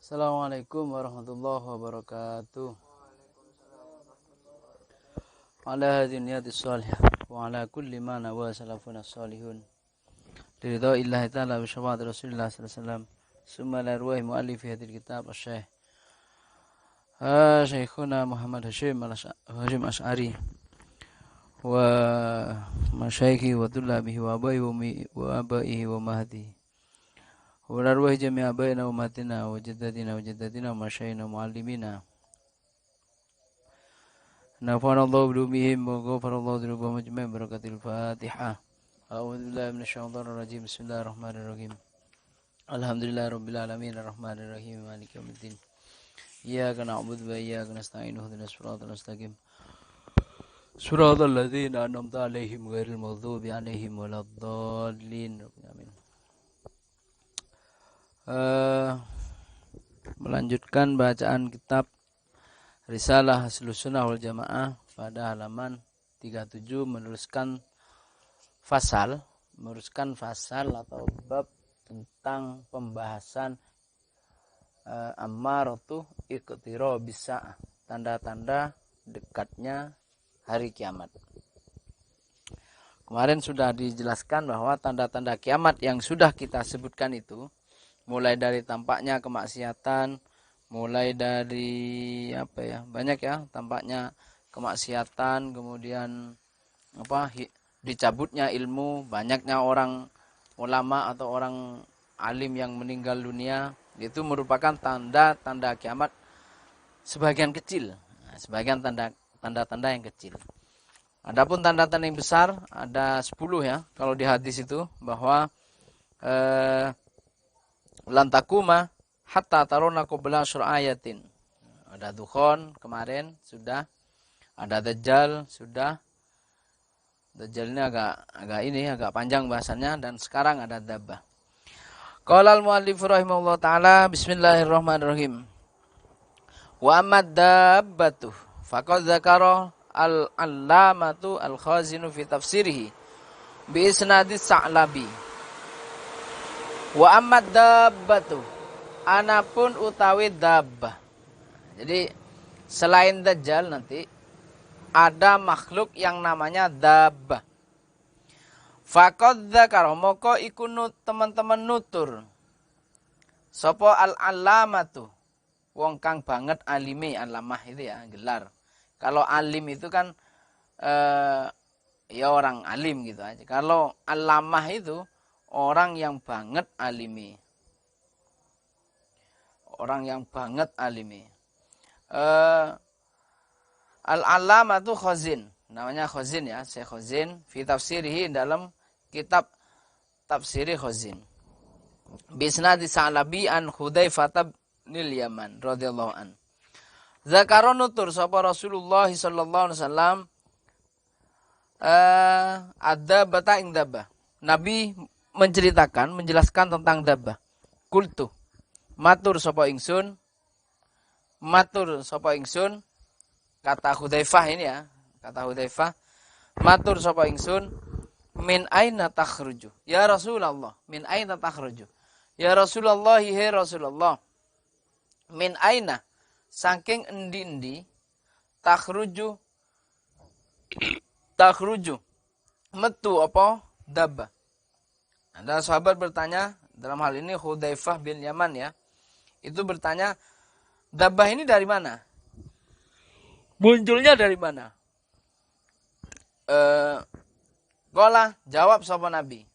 Assalamualaikum warahmatullahi wabarakatuh. Ala hadhihi niyati salihah wa ala kulli ma nawa salafuna salihun. Liridha illahi ta'ala bi syafaati Rasulillah sallallahu alaihi wasallam. Summa la ruwahi muallif hadhil kitab asy-Syaikh Syekhuna Muhammad Hashim Asy'ari wa masyaikhi wa tullabihi wa abaihi wa mahdi. Wa la ruwahi jami' abaina wa matina wa jaddatina wa masyaihina wa muallimina. نفعنا الله بعلومهم وغفر الله ذنوبهم أجمعين بركة الفاتحة. أعوذ بالله من الشيطان الرجيم. بسم الله الرحمن الرحيم. الحمد لله رب العالمين الرحمن الرحيم مالك يوم الدين. إياك نعبد وإياك نستعين اهدنا الصراط المستقيم صراط الذين أنعمت عليهم غير المغضوب عليهم ولا الضالين. آمين. Melanjutkan bacaan kitab Risalah Ahlus Sunnah wal Jamaah pada halaman 37 meneruskan fasal atau bab tentang pembahasan ammaratu iqtirabis sa'ah, tanda-tanda dekatnya hari kiamat. Kemarin sudah dijelaskan bahwa tanda-tanda kiamat yang sudah kita sebutkan itu mulai dari tampaknya kemaksiatan, mulai dari banyak ya, tampaknya kemaksiatan, kemudian dicabutnya ilmu, banyaknya orang ulama atau orang alim yang meninggal dunia, itu merupakan tanda-tanda kiamat sebagian kecil, sebagian tanda-tanda yang kecil. Adapun tanda-tanda yang besar ada 10 ya, kalau di hadis itu bahwa lantakuma hatta taruna qabla ayatin. Ada Dukhon kemarin sudah, ada Dajjal sudah. Dajjal ini agak panjang bahasanya, dan sekarang ada Dabbah. Qala al-muallif rahimahullah taala, bismillahirrahmanirrahim. Wa ammad dabbatu faqad dzakara al-allamatu al-khazinu fi tafsirihi bi isnadis Sa'labi. Wa ammad dabbatu, anapun utawi dabbah. Jadi selain Dajjal nanti ada makhluk yang namanya dabbah. Faqad dzakara, moko iku teman-teman nutur sapa al-allamatu, wong kang banget alime. Alamah itu ya gelar. Kalau alim itu kan ya orang alim gitu aja. Kalau alamah itu orang yang banget alime. Orang yang banget alimi. Al-allamatu Khazin, namanya Khazin ya, Syekh Khazin fi tafsirihi, dalam kitab tafsiri Khazin. Bisnadi Sa'labi an Hudzaifah bin Yaman radhiyallahu an. Zakara nutur sapa Rasulullah sallallahu alaihi wasallam ada bata ing dabbah. Nabi menjelaskan tentang dabbah. Kultu, matur sapa ingsun, kata Hudzaifah ini ya, kata Hudzaifah, matur sapa ingsun, min aina takhruju ya Rasulullah, min aina takhruju ya Rasulullah, he Rasulullah, min aina, saking endi-endi, takhruju metu apa dabbah. Ada sahabat bertanya, dalam hal ini Hudzaifah bin Yaman ya, itu bertanya, dabbah ini dari mana? Munculnya dari mana? Jawab sapa Nabi.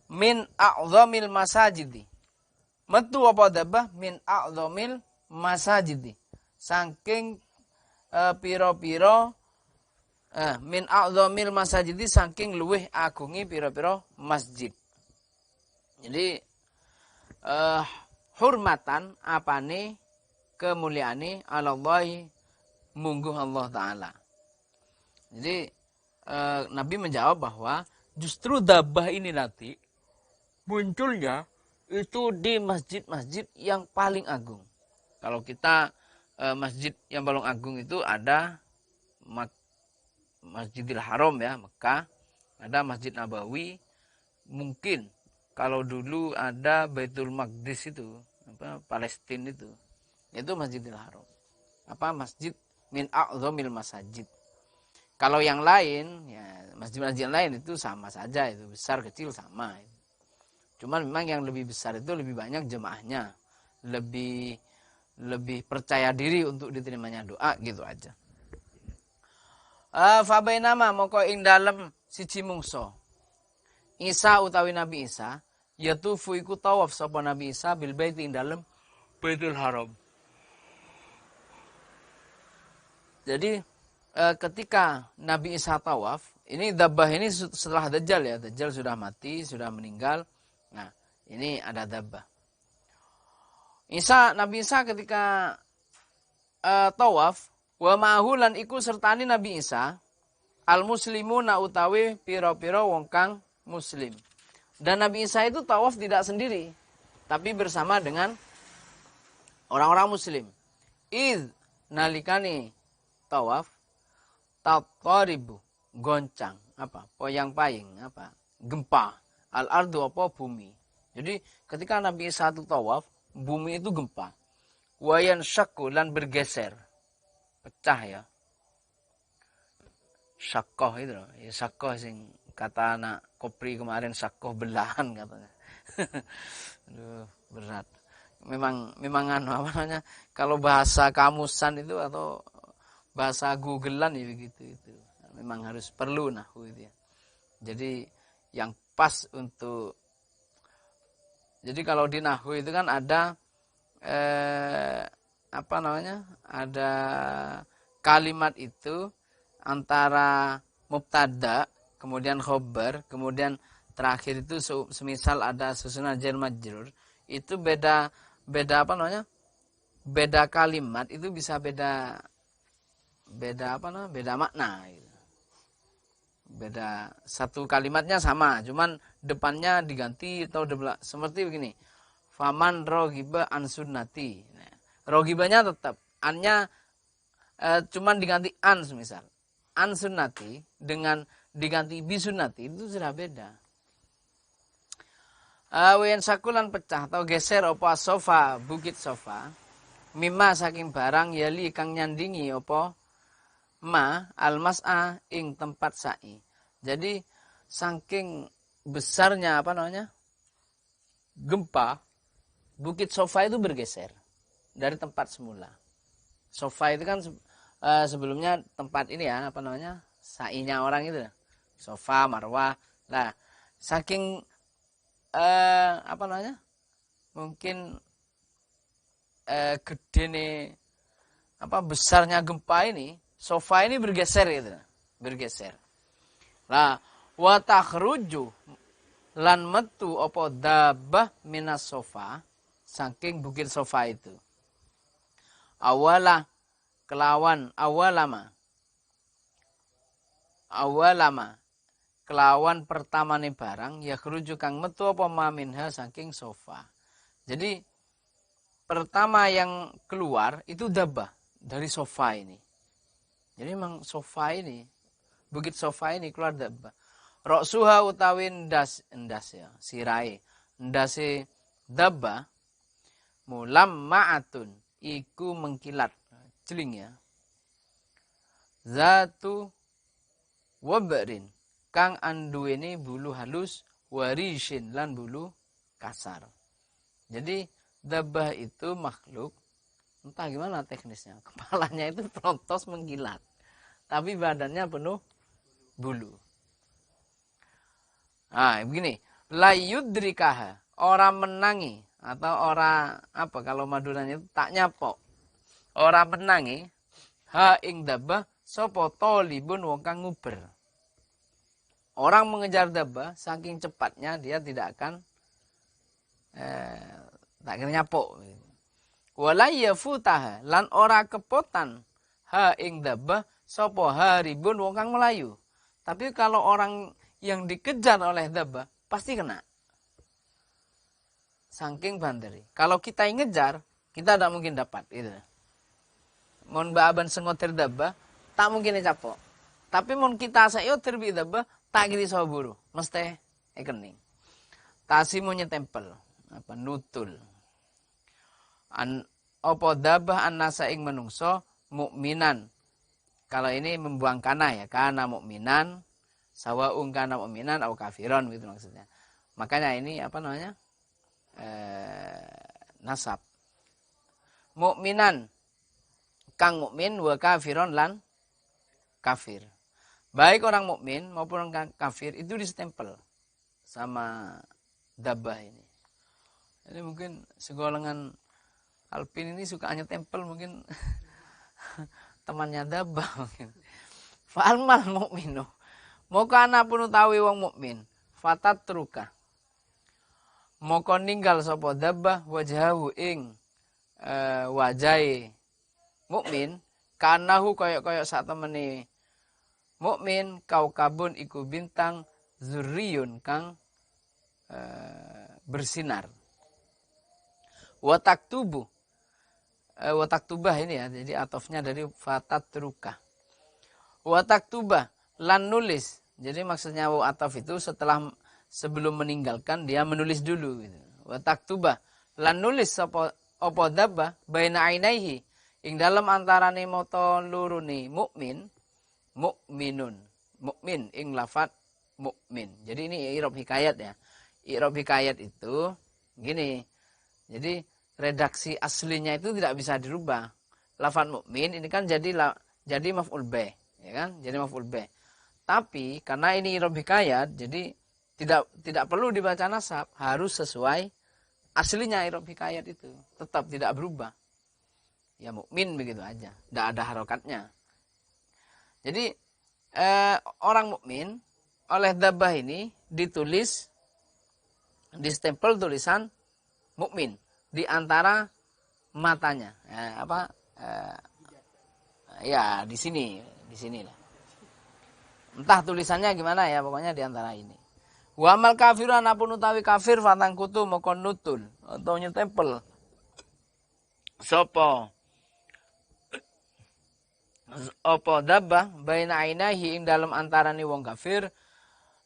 Min a'zamil masajidi. Metu apa dabbah? Min a'zamil masajidi. Saking piro-piro min a'zamil masajidi, saking luweh agungi pira-pira masjid. Jadi hurmatan apane kemuliaane alallahi mungguh Allah taala. Jadi Nabi menjawab bahwa justru dabbah ini nanti munculnya itu di masjid-masjid yang paling agung. Kalau kita masjid yang paling agung itu ada Masjidil Haram ya, Mekah, ada Masjid Nabawi, mungkin kalau dulu ada Baitul Maqdis itu, Palestina itu Masjidil Haram. Masjid min a'zamil masajid. Kalau yang lain, ya masjid-masjid lain itu sama saja, itu besar kecil sama. Cuman memang yang lebih besar itu lebih banyak jemaahnya, lebih percaya diri untuk diterimanya doa gitu aja. Fabainama moko ing dalem siji mungso Isa utawi Nabi Isa yatufu iku tawaf sapa Nabi Isa bil bait ing dalem Baitul Haram. Jadi ketika Nabi Isa tawaf, ini dabbah ini setelah Dajjal ya. Dajjal sudah mati, sudah meninggal. Nah, ini ada dabbah. Nabi Isa ketika tawaf, wa ma'hulan iku sertani Nabi Isa, al-muslimuna utawi piro-piro wong kang muslim. Dan Nabi Isa itu tawaf tidak sendiri, tapi bersama dengan orang-orang muslim. Id nalikani tawaf, tataribu goncang poyang-paying gempa al-ardu bumi. Jadi ketika Nabi Isa itu tawaf, bumi itu gempa. Wayan syakku lan bergeser, pecah ya. Syakoh itu loh, ya syakoh sing kata anak Kopri kemarin, syakoh belahan katanya. Aduh, berat. Memang kalau bahasa kamusan itu atau bahasa Googlean ya begitu itu. Memang harus perlu nahwu itu ya. Jadi yang pas untuk, jadi kalau di nahwu itu kan ada ada kalimat itu antara mubtada kemudian khobar kemudian terakhir itu semisal ada susunan jar majrur, itu beda beda kalimat itu bisa beda makna gitu. Beda, satu kalimatnya sama, cuman depannya diganti atau seperti begini. Faman rogiba an sunnati. Nah, rogibanya tetap, annya cuman diganti an semisal. An sunnati dengan diganti bi sunnati itu sudah beda. Wen sakulan pecah atau geser apa sofa, bukit sofa. Mimma saking barang yali kang nyandingi apa almas'a ing tempat sa'i. Jadi saking besarnya gempa, bukit sofa itu bergeser dari tempat semula. Sofa itu kan sebelumnya tempat ini ya sa'inya orang itu. Sofa, marwah. Nah, saking mungkin gede nih besarnya gempa ini, sofa ini bergeser gitu. Bergeser. Lah wa takhruju lan metu apa dabbah minas sofa saking bukit sofa itu. Awalama kelawan pertamane barang ya khruju kang metu apa maminha saking sofa. Jadi pertama yang keluar itu dabbah dari sofa ini. Jadi memang sofa ini, bukit sofa ini keluar dabbah. Roksuha utawi ndas ya, sirai. Ndase dabbah mulam ma'atun iku mengkilat. Jeling ya. Zatu wabrin kang anduweni bulu halus warishin lan bulu kasar. Jadi dabbah itu makhluk, entah gimana teknisnya, kepalanya itu rontos mengkilat, tapi badannya penuh bulu. Nah, begini, la yudrikaha, orang menangi atau orang kalau Maduranya itu tak nyapok. Orang menangi ha ing dabbah sapa talibun wong kang nguber. Orang mengejar dabbah saking cepatnya dia tidak akan tak kira nyapok. Wala yafutaha lan ora kepotan ha ing dabbah sapa haribun wong kang melayu. Tapi kalau orang yang dikejar oleh dabbah pasti kena. Saking banderi. Kalau kita yang ngejar, kita tidak mungkin dapat itu. Mon baaban sengotir dabbah tak mungkin capok. Tapi mon kita sayo terbi dabbah tak kira sawa buru, mesti kening. Tasimu nyetempel, apa nutul. Apa dabah annasa ing menungso mukminan. Kalau ini membuang kana ya, kana mukminan, sawaung kana mukminan au kafiron gitu maksudnya. Makanya ini apa namanya? Nasab. Mukminan kang mukmin wa kafiron lan kafir. Baik orang mukmin maupun orang kafir itu distempel sama dabah ini. Jadi mungkin segolongan Alpin ini suka hanya tempel mungkin temannya dabah mungkin. Fa'almal mukminu. Moko ana pun utawi wong mukmin, fatat truka. Moko ninggal sapa dabah wajahu ing wajahe mukmin kanahu koyok-koyok sak temene mukmin kaukabun iku bintang zurriyun kang bersinar. Watak tubah ini ya, jadi atofnya dari fatat truka. Watak tubah lan nulis. Jadi maksudnya ataf itu sebelum meninggalkan dia menulis dulu gitu. Watak tubah lan nulis apa dabah baina ainaihi ing dalam antarane mata lurune mukmin ing lafat mukmin. Jadi ini i'rab hikayat ya. I'rab hikayat itu gini. Jadi redaksi aslinya itu tidak bisa dirubah. Lafat mukmin ini kan jadi maf'ul bih, ya kan? Jadi maf'ul bih. Tapi karena ini i'rab hikayat, jadi tidak perlu dibaca nasab, harus sesuai aslinya i'rab hikayat itu. Tetap tidak berubah. Ya mukmin begitu aja, tidak ada harokatnya. Jadi orang mukmin oleh dabah ini ditulis distempel tulisan mukmin di antara matanya. Ya di sini lah. Entah tulisannya gimana ya, pokoknya di antara ini. Wa amal kafirun apun utawi kafir fatang kutu moko nutul atau nyetempel sapa apa dabah baina ainahi ing dalam antarane wong kafir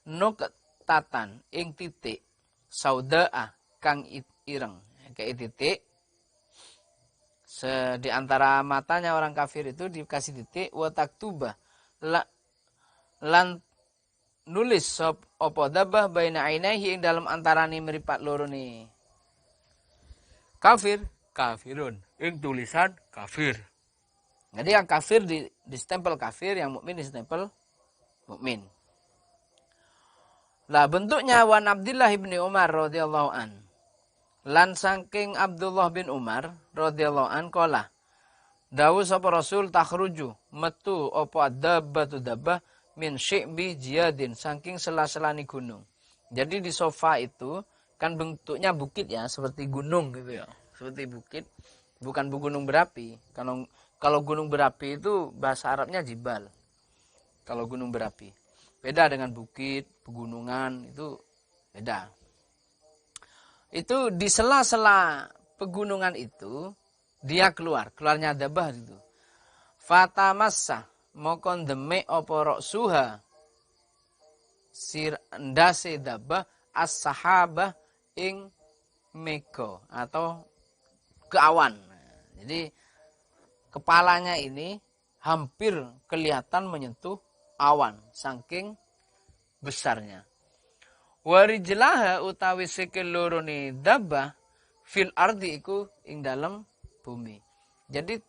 nuktatan ing titik saudaa kang ireng kayak titik di antara matanya orang kafir itu dikasih titik wa taktuba lan nulis sop apa dabah baina ainahi ing dalam antarane mripat loro ni kafirun ing tulisan kafir. Jadi yang kafir di stempel kafir, yang mukmin di stempel mukmin. Lah bentuknya wan Abdullah bin Umar radhiyallahu an. Lan saking Abdullah bin Umar radhiyallahu an qala. Dawu sapa Rasul takhruju metu apa dabbatu dabbah min syi'bi jiyadin saking sela-selani gunung. Jadi di sofa itu kan bentuknya bukit ya, seperti gunung gitu ya. Seperti bukit, bukan gunung berapi. Kalau gunung berapi itu bahasa Arabnya jibal. Kalau gunung berapi. Beda dengan bukit, pegunungan, itu beda. Itu di sela-sela pegunungan itu, dia keluarnya dabah itu. Fatamassa, mokon demek oporok suha, sirndase dabah, as-sahabah ing meko, atau ke awan. Jadi, kepalanya ini hampir kelihatan menyentuh awan, saking besarnya. Warijlaha utawi sikil loro ni dabah fil ardi iku ing dalam bumi. Jadi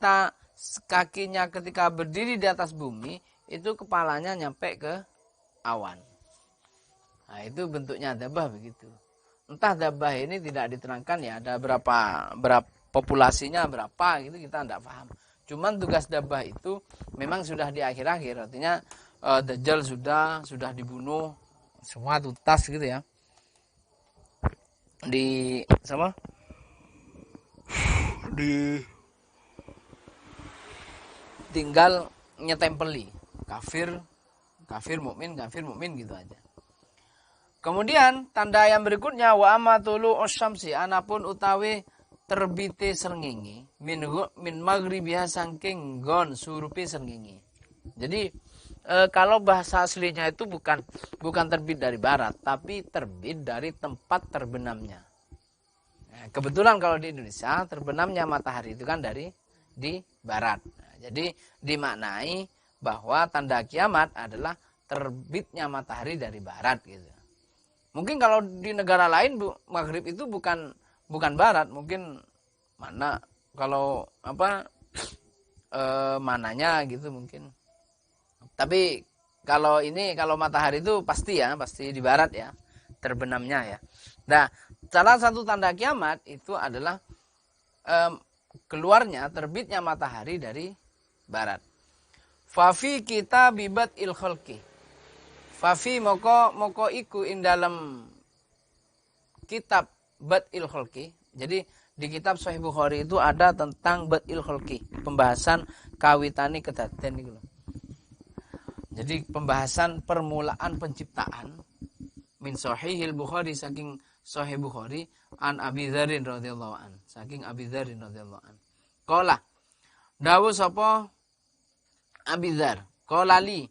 kakinya ketika berdiri di atas bumi itu kepalanya nyampe ke awan. Nah, itu bentuknya dabah begitu. Entah dabah ini tidak diterangkan ya, ada berapa populasinya berapa gitu kita tidak paham. Cuman tugas dabah itu memang sudah di akhir-akhir, artinya Dajjal sudah dibunuh semua tuntas gitu ya. Tinggal nyetempeli kafir mukmin gitu aja. Kemudian tanda yang berikutnya wa amatulu usyamsi anapun utawi terbite srengenge min maghribiha saking gon surupe srengenge. Jadi kalau bahasa aslinya itu bukan terbit dari barat, tapi terbit dari tempat terbenamnya. Nah, kebetulan kalau di Indonesia terbenamnya matahari itu kan di barat. Nah, jadi dimaknai bahwa tanda kiamat adalah terbitnya matahari dari barat gitu. Mungkin kalau di negara lain maghrib itu bukan barat, mungkin mana kalau mananya gitu mungkin. Tapi kalau matahari itu pasti di barat ya terbenamnya ya. Nah, salah satu tanda kiamat itu adalah keluarnya terbitnya matahari dari barat. Fafi kita bibat il khalqi. Fafi moko iku ing dalam kitab Bad'il Khalqi. Jadi di kitab Sahih Bukhari itu ada tentang Bad'il Khalqi, pembahasan kawitane kedaden niku lho. Jadi pembahasan permulaan penciptaan min Sahihil Bukhari, saking Sahih Bukhari, an Abi Dzar radhiyallahu an, saking Abi Dzar radhiyallahu an. Qala dawuh sapa Abi Dzar, qala li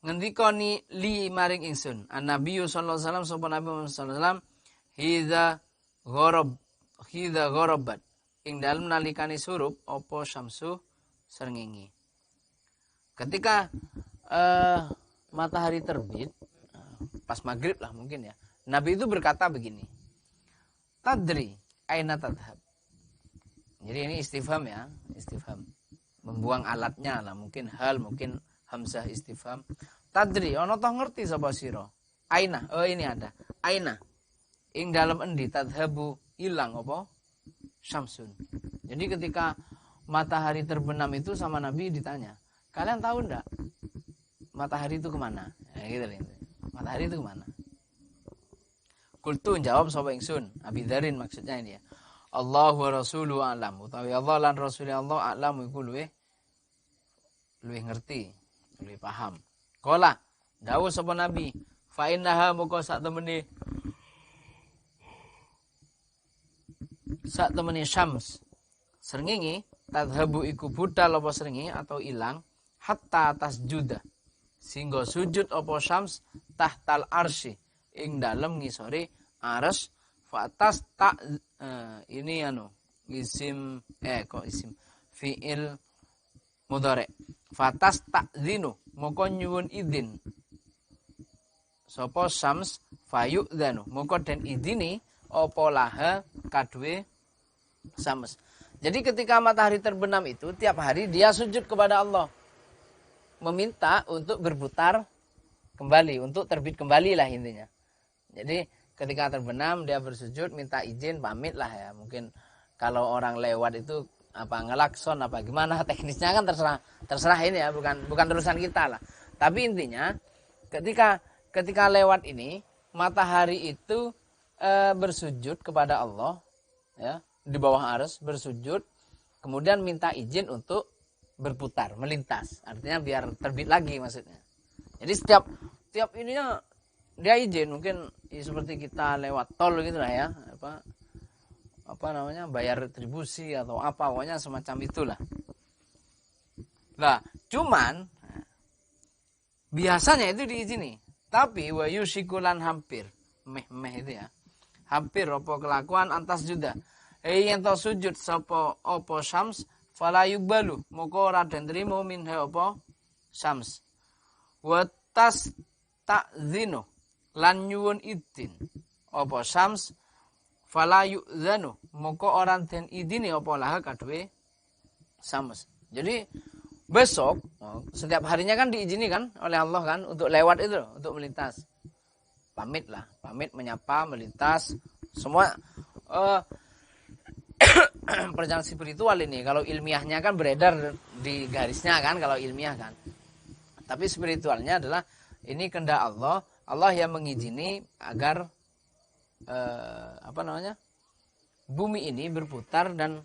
ngendika ni li maring ingsun, an-nabiy sallallahu alaihi wasallam, sapa Nabi Muhammad sallallahu alaihi wasallam, hidza gharabat ing dalem nalikane surup apa syamsu srengenge. Ketika matahari terbit pas maghrib lah mungkin ya, Nabi itu berkata begini, tadri aina tadhhab. Jadi ini istifham ya, istifham, membuang alatnya lah, mungkin hal, mungkin hamzah istifham. Tadri ono toh ngerti sapa sira? Aina, ini ada aina ing dalam endi tadhabu ilang apa syamsun. Jadi ketika matahari terbenam itu sama Nabi ditanya, kalian tahu ndak matahari itu kemana? Ya, gitu. Matahari itu kemana? Kultu jawab sapa ingsun, Abi Dzarin maksudnya ini ya. Allah wa rasuluhu a'lam. Utawi Allah lan Rasul Allah a'lam iku luwih ngerti, luwih paham. Qala dawuh sapa Nabi, fa innaha muka sak temene syams srengenge tadhabu iku budal apa srengenge atau ilang hatta tasjuda sehingga sujud apa syams tahtal arsy ing dalem ngisore arsy fatas tak ini isim fiil mudhari fatas ta'zinu moko nyuwun izin sapa syams fayu'dzanu moko den idini apa laha kadue syams. Jadi ketika matahari terbenam itu tiap hari dia sujud kepada Allah, meminta untuk berputar kembali, untuk terbit kembali lah intinya. Jadi ketika terbenam dia bersujud, minta izin, pamit lah ya. Mungkin kalau orang lewat itu ngelakson apa gimana teknisnya kan terserah ini ya, bukan urusan kita lah. Tapi intinya ketika lewat ini matahari itu bersujud kepada Allah ya, di bawah arsy bersujud, kemudian minta izin untuk berputar, melintas. Artinya biar terbit lagi maksudnya. Jadi setiap ininya dia izin, mungkin seperti kita lewat tol gitu lah ya, bayar retribusi atau apa, pokoknya semacam itulah. Nah, cuman biasanya itu diizini, tapi wa yusikulan hampir meh itu ya. Hampir apa kelakuan antas juda. Yen to sujud sapa apa syams fala yubalu moko ora den trimo minha apa syams. Wa tas ta'zinu lan nyuwun idin apa syams fala yu'zanu moko ora den idini apa laha kadue syams. Jadi besok setiap harinya kan diizini kan oleh Allah kan untuk lewat itu, untuk melintas. Pamit menyapa, melintas, semua perjalanan spiritual ini. Kalau ilmiahnya kan beredar di garisnya kan, kalau ilmiah kan. Tapi spiritualnya adalah ini kehendak Allah, Allah yang mengizini agar bumi ini berputar dan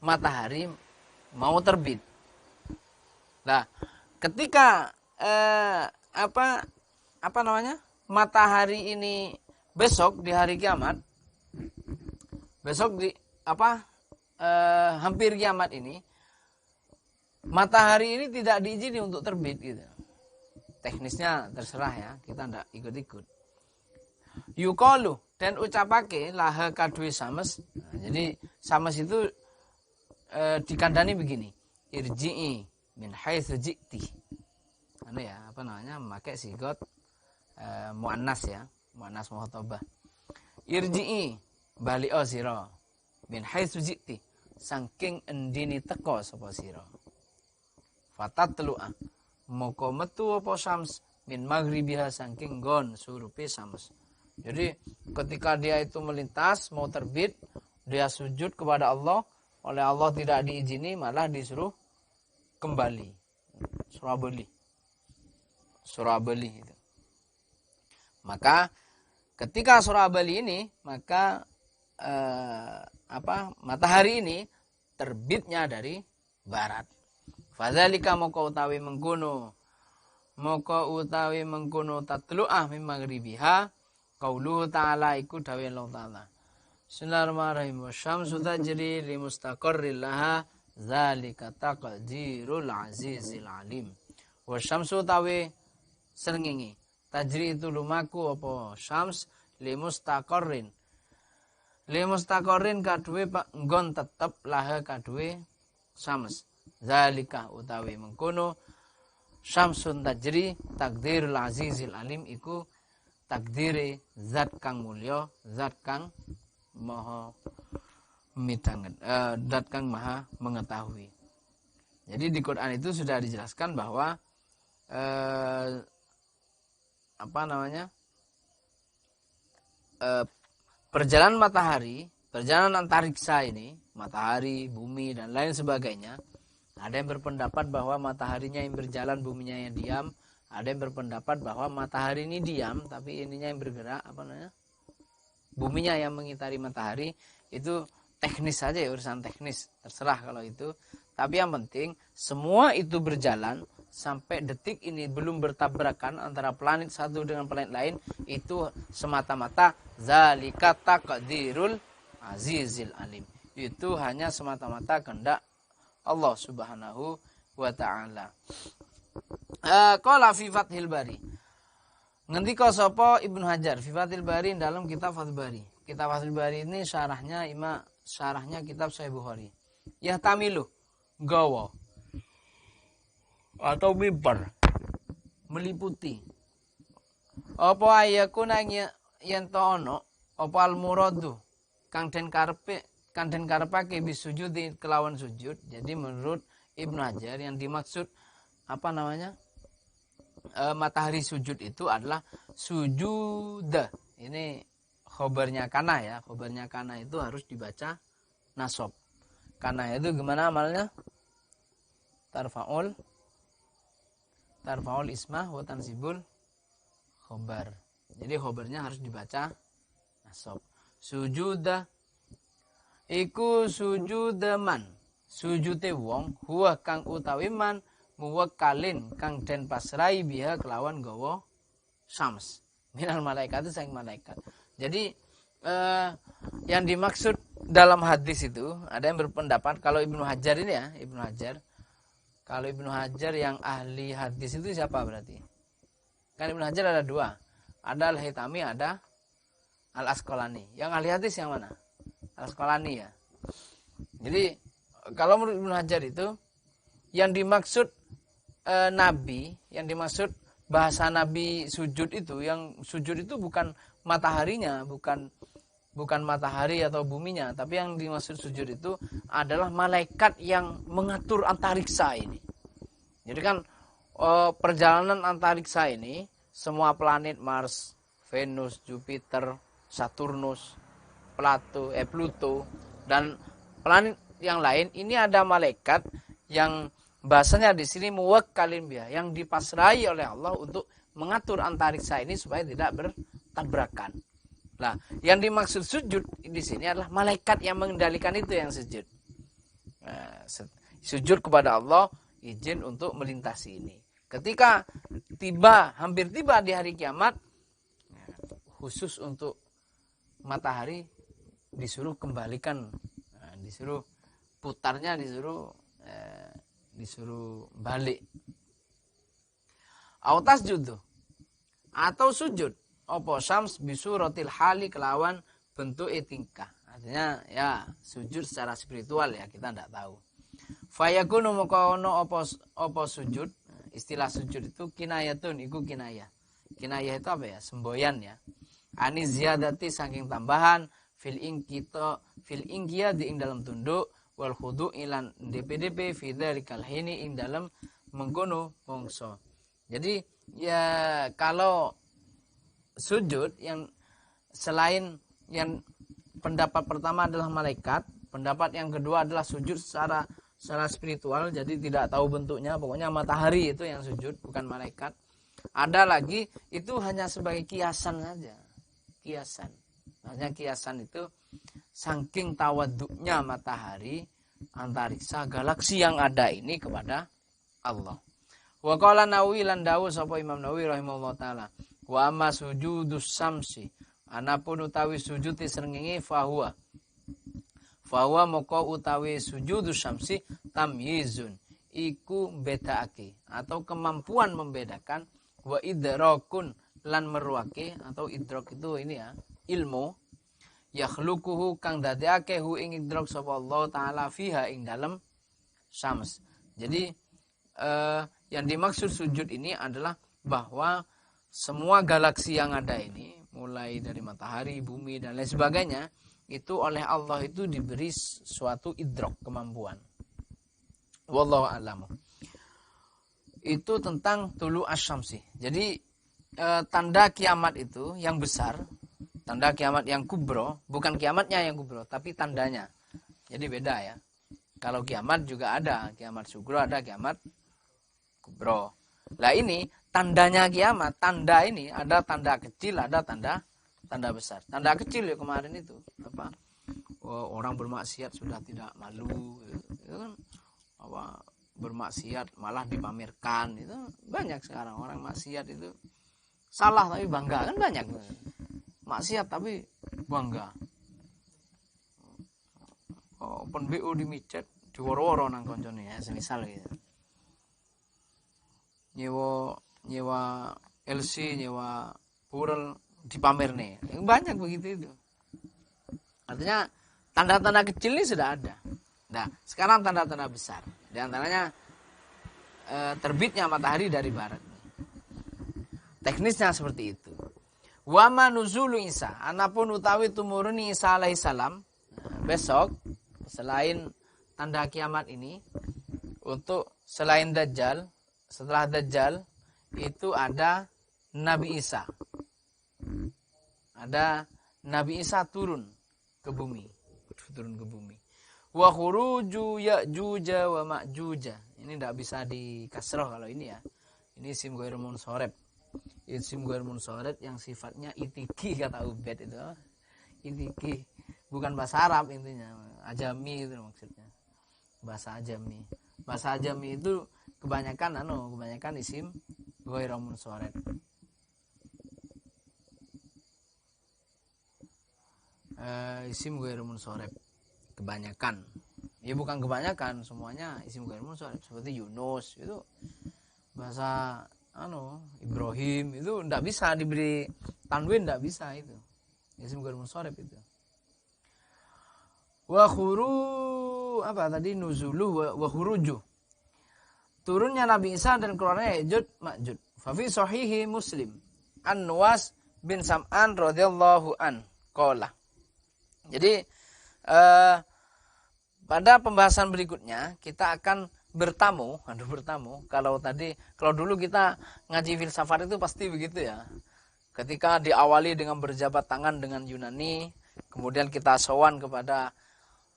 matahari mau terbit. Nah, ketika matahari ini besok di hari kiamat, besok hampir kiamat ini, matahari ini tidak diizini untuk terbit gitu. teknisnya terserah ya, kita ndak ikut-ikut. Yuqalu, dan ucapake laha kadue sames. Nah, jadi sames itu dikandani begini, irji'i min haitsu ji'ti. Anu ya, apa namanya? Memakai sigot muannas ya, muannas muhatabah. Irji'i bali'o sira min haitsu ji'ti, saking endini teko sapa sira. Fatatlu'a, moko metu apa syams min maghribiha saking gon surupe syams. Jadi ketika dia itu melintas mau terbit, dia sujud kepada Allah, oleh Allah tidak diizini, malah disuruh kembali. Surah beli itu. Maka ketika surah beli ini, maka matahari ini terbitnya dari barat. Fadzalika moko utawi mengkono tatlu'ah min maghribiha qauluhu ta'ala iku dawuh Allah Ta'ala. Bismillahirrahmanirrahim. Wasyamsu tajri li mustaqarril laha dzalika taqdirul azizil alim. Wasyamsu tawi srengenge tajri itu lumaku apa syams li mustaqarrin. Li mustaqarrin kadue nggon tetep laha kadue syams. Dzalika utawi mengkono syamsun tajri takdirul azizil alim iku takdire zat kang mulya, zat kang maha mitangan, zat kang maha mengetahui. Jadi di Quran itu sudah dijelaskan bahwa perjalanan matahari, perjalanan antariksa ini, matahari, bumi dan lain sebagainya. Ada yang berpendapat bahwa mataharinya yang berjalan, buminya yang diam. Ada yang berpendapat bahwa matahari ini diam, tapi ininya yang bergerak, buminya yang mengitari matahari. Itu teknis saja ya, urusan teknis, terserah kalau itu. Tapi yang penting semua itu berjalan sampai detik ini belum bertabrakan antara planet satu dengan planet lain. Itu semata-mata zalika taqdirul azizil alim. Itu hanya semata-mata kehendak Allah Subhanahu wa ta'ala. Qala fi Fathil Bari. Ngendika sapa Ibnu Hajar fi Fathil Bari dalam kitab Fathul Bari. Kitab Fathul Bari ini syarahnya kitab Sahih Bukhari. Yahtamilu gawa atau mimbar meliputi apa ayakuna yen to ono apa al muradu kang den karepake bisujudi kelawan sujud. Jadi menurut Ibnu Hajar yang dimaksud matahari sujud itu adalah sujud. Ini khobarnya kana ya. Khobarnya kana itu harus dibaca nasab. Kana itu gimana amalnya? Tarfa'ul ismah wa tansibul khobar. Jadi khobarnya harus dibaca nasab. Sujuda iku sujudaman. Sujude wong huwa kang utawi man muwakkalin kang den pasrai biha kelawan gawa syams minal malaikat itu sang malaikat. Jadi yang dimaksud dalam hadis itu ada yang berpendapat kalau Ibnu Hajar ini ya, kalau Ibnu Hajar yang ahli hadis itu siapa berarti? Kan Ibnu Hajar ada dua, ada Al-Haytami, ada Al-Asqalani. Yang ahli hadis yang mana? Al-Asqalani ya. Jadi kalau menurut Ibnu Hajar itu yang dimaksud Nabi, yang dimaksud bahasa Nabi sujud itu, yang sujud itu bukan mataharinya, bukan matahari atau buminya, tapi yang dimaksud sujud itu adalah malaikat yang mengatur antariksa ini. Jadi kan perjalanan antariksa ini, semua planet Mars, Venus, Jupiter, Saturnus, Pluto dan planet yang lain, ini ada malaikat yang bahasanya di sini muwakkalin biha, yang dipasrai oleh Allah untuk mengatur antariksa ini supaya tidak bertabrakan. Nah, yang dimaksud sujud di sini adalah malaikat yang mengendalikan itu yang sujud. Nah, sujud kepada Allah, izin untuk melintasi ini. Ketika hampir tiba di hari kiamat, khusus untuk matahari disuruh kembalikan, disuruh putarnya, disuruh balik. Au tasjudu atau sujud apa syams bisuratil hali kelawan bentuk tingkah. Artinya ya sujud secara spiritual ya, kita tidak tahu. Fayakunu maka ono apa sujud. Istilah sujud itu kinayatun, iku kinayah. Kinayah itu apa ya? Semboyan ya. Ani ziyadati saking tambahan fil ingkiya di ing dalam tunduk wal khudu ilan DPDP fi dzalikal hini ing dalam mengkono mongso. Jadi ya kalau sujud yang selain yang pendapat pertama adalah malaikat, pendapat yang kedua adalah sujud secara spiritual, jadi tidak tahu bentuknya, pokoknya matahari itu yang sujud, bukan malaikat. Ada lagi itu hanya sebagai kiasan saja, kiasan. Hanya kiasan itu saking tawaduknya matahari, antariksa, galaksi yang ada ini kepada Allah. Wa qala Nawawi lan dawuh sapa Imam Nawawi rahimahullah taala, wa amma sujudus samsi, anapun utawi sujud srengenge fahuwa moko utawi sujudus samsi tamyizun, iku bedakake atau kemampuan membedakan, wa idrakun lan meruake, atau idrak itu ini ya, ilmu, yakhluquhu kang dadekake hu ing idrak sapa Allah taala fiha ing dalam syams. Jadi yang dimaksud sujud ini adalah bahwa semua galaksi yang ada ini, mulai dari matahari, bumi dan lain sebagainya, itu oleh Allah itu diberi suatu idrak, kemampuan. Wallahu a'lam. Itu tentang tulu asyamsi. Jadi tanda kiamat itu yang besar, tanda kiamat yang kubro, bukan kiamatnya yang kubro, tapi tandanya. Jadi beda ya. Kalau kiamat juga ada, kiamat sugro ada, kiamat kubro. Lah ini tandanya kiamat, tanda ini ada tanda kecil, ada tanda besar. Tanda kecil ya kemarin itu apa? Orang bermaksiat sudah tidak malu, itu kan apa? Bermaksiat malah dipamerkan, itu banyak sekarang orang maksiat itu salah tapi bangga, kan banyak maksiat tapi bangga. Open BO di micet diworo-woro nang koncone ya, semisal gitu. Nyewa LC, nyewa purel dipamerne, banyak begitu itu. Artinya tanda-tanda kecil ini sudah ada. Nah, sekarang tanda-tanda besar. Di antaranya terbitnya matahari dari barat. Teknisnya seperti itu. Wa ma nuzulu Isa, anapun utawi tumuruni Isa alaihi salam besok, selain tanda kiamat ini, untuk selain Dajjal, setelah Dajjal itu ada Nabi Isa. Ada Nabi Isa turun ke bumi. Wa khuruju Ya'juj wa Ma'juj. Ini tidak bisa dikasroh kalau ini ya. Ini isim ghair munsoreb. Isim ghair munsoreb yang sifatnya itiki, kata Ubed itu. Itiki. Bukan bahasa Arab intinya. Ajami itu maksudnya. Bahasa Ajami. Bahasa Ajami itu kebanyakan isim ghair munsoreb. Isim ghair munsoreb. Kebanyakan, ya bukan kebanyakan, semuanya isim ghair munsoreb. Seperti Yunus itu bahasa Ibrahim itu tidak bisa diberi tanwin, tidak bisa itu isim ghair munsoreb itu. Wa khuru nuzulu wa khuruju, turunnya Nabi Isa dan keluarnya Ya'juj Ma'juj. Fa fi sahihi Muslim an Nuwas bin Sam'an radhiyallahu an qala. Jadi pada pembahasan berikutnya kita akan bertamu. Kalau dulu kita ngaji filsafat itu pasti begitu ya. Ketika diawali dengan berjabat tangan dengan Yunani, kemudian kita sowan kepada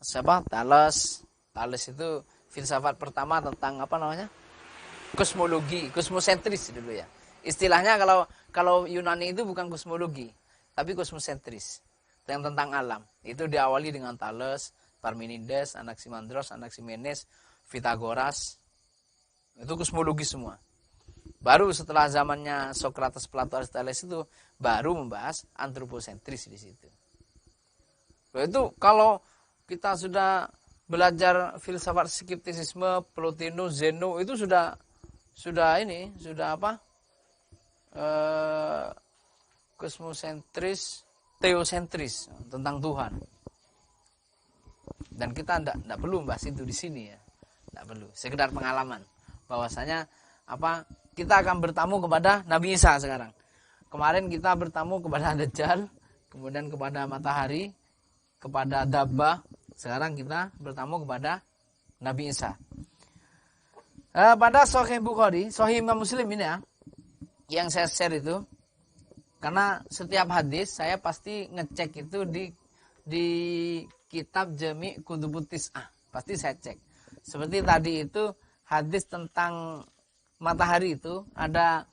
siapa? Thales. Thales itu filsafat pertama tentang kosmologi, kosmosentris dulu ya. Istilahnya kalau Yunani itu bukan kosmologi, tapi kosmosentris. Yang tentang alam. Itu diawali dengan Thales, Parmenides, Anaximandros, Anaximenes, Pythagoras. Itu kosmologi semua. Baru setelah zamannya Socrates, Plato, Aristoteles itu baru membahas antroposentris di situ. Itu kalau kita sudah belajar filsafat skeptisisme, Plotinus, Zeno itu sudah kosmosentris, teosentris tentang Tuhan. Dan kita tidak perlu bahas itu di sini ya, tidak perlu. Sekedar pengalaman bahwasanya kita akan bertamu kepada Nabi Isa sekarang. Kemarin kita bertamu kepada Dajjal, kemudian kepada matahari, kepada Dabbah. Sekarang kita bertamu kepada Nabi Isa. Pada Sahih Bukhari, Sahih Imam Muslim ini ya, yang saya share itu, karena setiap hadis saya pasti ngecek itu di kitab Jami' Kutubut Tis'ah. Pasti saya cek. Seperti tadi itu hadis tentang matahari itu ada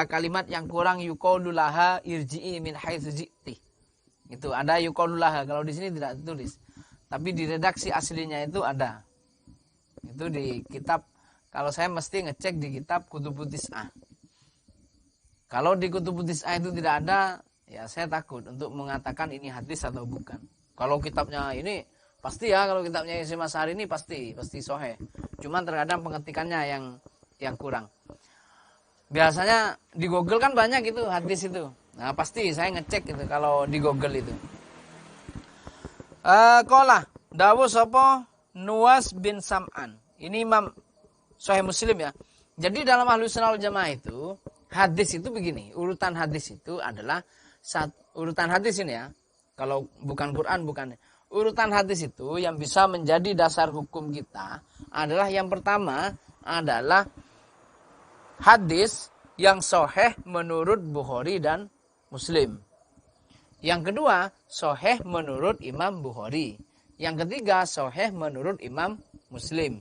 kalimat yang kurang, yuqaululaha irji'i min haitsu ji'ti. Itu ada yuqaululaha, kalau di sini tidak ditulis. Tapi di redaksi aslinya itu ada. Itu di kitab, kalau saya mesti ngecek di kitab Kutubut Tis'ah. Kalau di Kutubut Tis'ah itu tidak ada, ya saya takut untuk mengatakan ini hadis atau bukan. Kalau kitabnya ini pasti ya, kalau kitabnya Isi Masari ini pasti sahih. Cuman terkadang pengetikannya yang kurang. Biasanya di Google kan banyak itu hadis itu. Nah, pasti saya ngecek itu kalau di Google itu. Qala dawu sapa Nuwas bin Sam'an. Ini Imam Sahih Muslim ya. Jadi dalam Ahlus Sunnah wal Jamaah itu hadis itu begini, urutan hadis itu adalah urutan hadis ini ya. Kalau bukan Quran, bukan. Urutan hadis itu yang bisa menjadi dasar hukum kita adalah yang pertama adalah hadis yang sahih menurut Bukhari dan Muslim. Yang kedua, sahih menurut Imam Bukhari. Yang ketiga, sahih menurut Imam Muslim.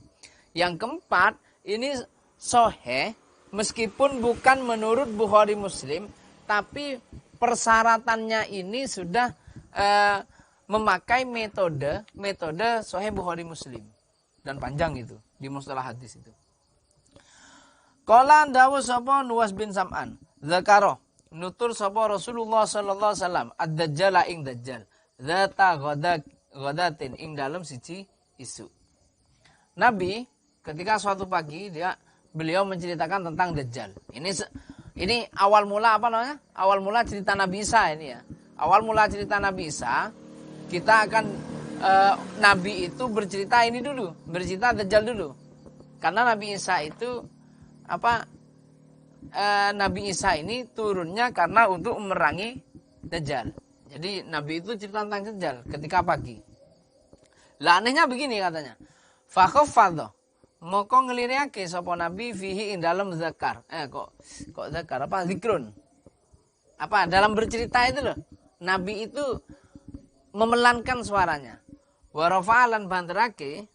Yang keempat, ini sahih meskipun bukan menurut Bukhari Muslim, tapi persyaratannya ini sudah memakai metode Sahih Bukhari Muslim, dan panjang itu di mustalah hadis itu. Qala dawu sapa Nuwas bin Sam'an, zakaro nutur sapa Rasulullah sallallahu alaihi wasallam ad-dajjal ing dajjal zata ghadatin ing dalam siji isu. Nabi ketika suatu pagi beliau menceritakan tentang dajjal. Ini awal mula apa namanya? Awal mula cerita Nabi Isa ini ya. Awal mula cerita Nabi Isa, kita akan Nabi itu bercerita ini dulu, bercerita Dajjal dulu. Karena Nabi Isa itu Nabi Isa ini turunnya karena untuk memerangi Dajjal. Jadi Nabi itu cerita tentang Dajjal ketika pagi. Lah anehnya begini katanya. Fa khaffadha moko ngeliriake sapa Nabi fihi ing dalam zakar. Kok zakar zikrun. Dalam bercerita itu loh. Nabi itu memelankan suaranya. Wa rafa'a lan banterake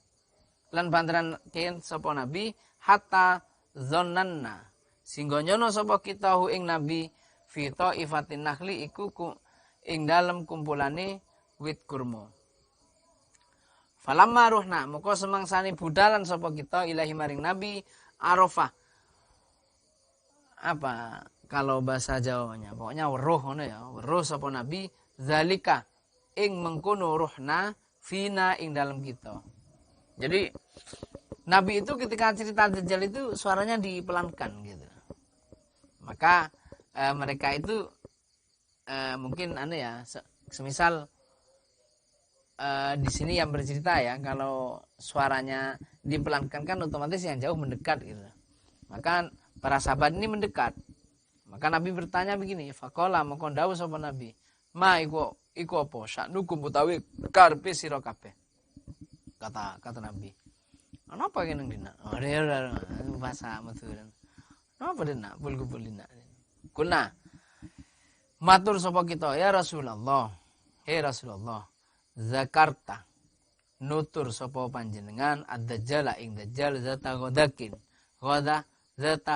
sapa Nabi hatta dzannanna. Singgo nyono sapa kita ing Nabi fi taifatin nakhli iku ing dalem kumpulane wit kurma. Falamma ruhna moko semangsane budalan sapa kita ilahi maring Nabi Arafah. Kalau bahasa Jawanya, pokoknya weruh ngono ya. Weruh sapa Nabi zalika ing mengkono ruhna fina ing dalam kita. Jadi Nabi itu ketika cerita Dajjal itu suaranya dipelankan gitu. Maka mereka itu mungkin semisal di sini yang bercerita ya, kalau suaranya dipelankan kan otomatis yang jauh mendekat gitu. Maka para sahabat ini mendekat. Maka Nabi bertanya begini, faqala moko ndawuh sapa Nabi, "Ma iku apa? Saknukum utawi karepe sira kabeh." Kata Nabi. Napa kene dina? Bahasa Madura. Napa dina? Bul dina. Kuna matur sapa kita, ya Rasulullah. Hei Rasulullah, zakarta nutur sapa panjenengan ad-dajjal ing dajjal zata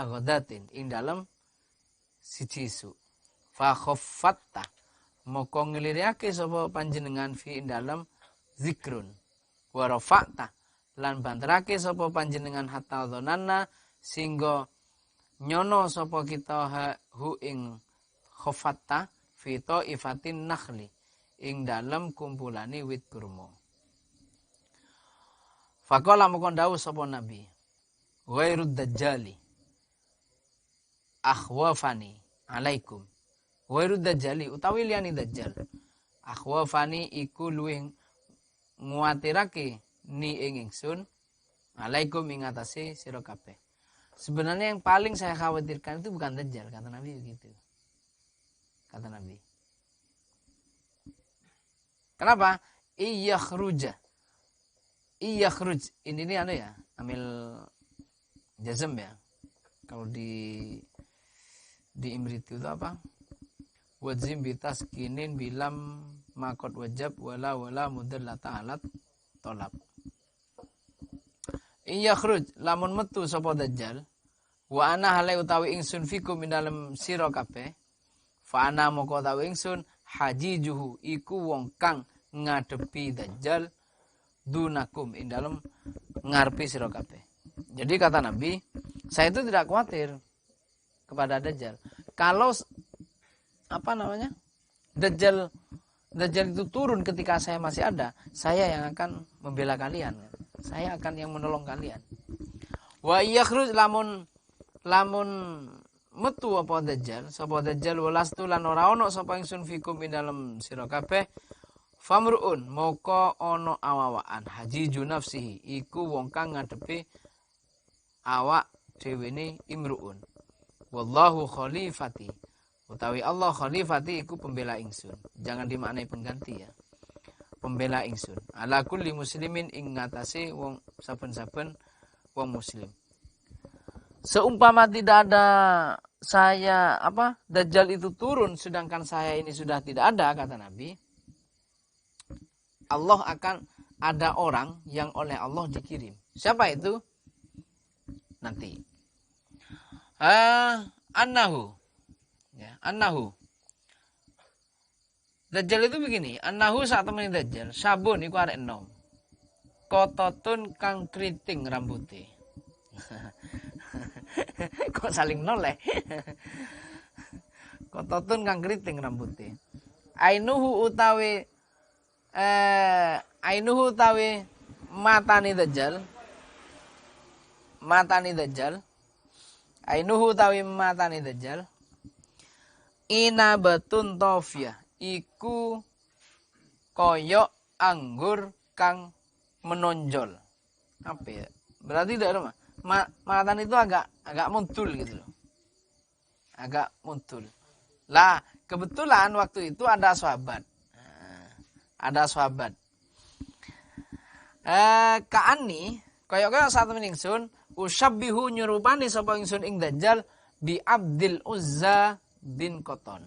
ghadatin ing dalem siji isu. Fa khaffatta moko ngeliriake sapa panjenengan fi ing dalem zikrun. Wa rafa'ta lan banterake sapa panjenengan hatta dzananna singgo nyono sapa kita hu ing khaffatta fi taifatin nakhli ing dalem kumpulane wit kurma. Faqala moko ndawuh sapa Nabi, ghairud dajjali akhwafani alaikum. Wairu dajjali utawi liyani dajjal. Akhwafani iku luwih nguatirake ni ing ingsun alaikum ing atase sira kabeh. Sebenarnya yang paling saya khawatirkan itu bukan dajjal, kata Nabi begitu. Kata Nabi. Kenapa? Iyakhruj. Ini anu ya, amil jazm ya. Kalau di Imriti itu apa? Wajim bitaskinin bilam makot wajab wala mudallata alat tolab. Iyakhruj lamun metu sapa dajjal wa ana hale utawi ingsun fikum ing dalem sira kabeh fa ana moko utawi ingsun hajijuhu iku wong kang ngadepi dajjal dunakum ing dalem ngarepi sira kabeh. Jadi kata Nabi, saya itu tidak khawatir kepada dajjal. Kalau Dajjal itu turun ketika saya masih ada, saya yang akan membela kalian. Saya akan yang menolong kalian. Wa yakhruj lamun metu apa dajjal, sapa dajjal walastu lan ora ono sapa ingsun fikum ing dalem sira kabeh famruun moko ono awawaan hajiju nafsihi iku wong kang ngadepi awak dhewene imruun. Wallahu khalifati. Utawi Allah khalifati iku pembela ingsun. Jangan dimaknai pengganti ya. Pembela ingsun. Ala kulli muslimin ing ngatasi wong saben-saben wong muslim. Seumpama tidak ada Dajjal itu turun sedangkan saya ini sudah tidak ada, kata Nabi. Allah akan ada orang yang oleh Allah dikirim. Siapa itu? Nanti. Annahu. Dajjal itu begini, annahu saat temen dajjal, sabun iku arek enom. Kototun kang kriting rambutnya. Kok saling noleh. Kototun kang kriting rambutnya. Ainuhu utawi matani dajjal. Ainuhu utawi matani dajjal. Inabatun tofiyah iku koyok anggur kang menonjol. Apa ya? Berarti tidak matan itu agak muntul gitu loh. Agak muntul. Lah, kebetulan waktu itu ada sahabat. Kaani koyok satu meningsun usabbihu nyurupani sapa ingsun ing dajjal bi Abdul Uzza bin Koton.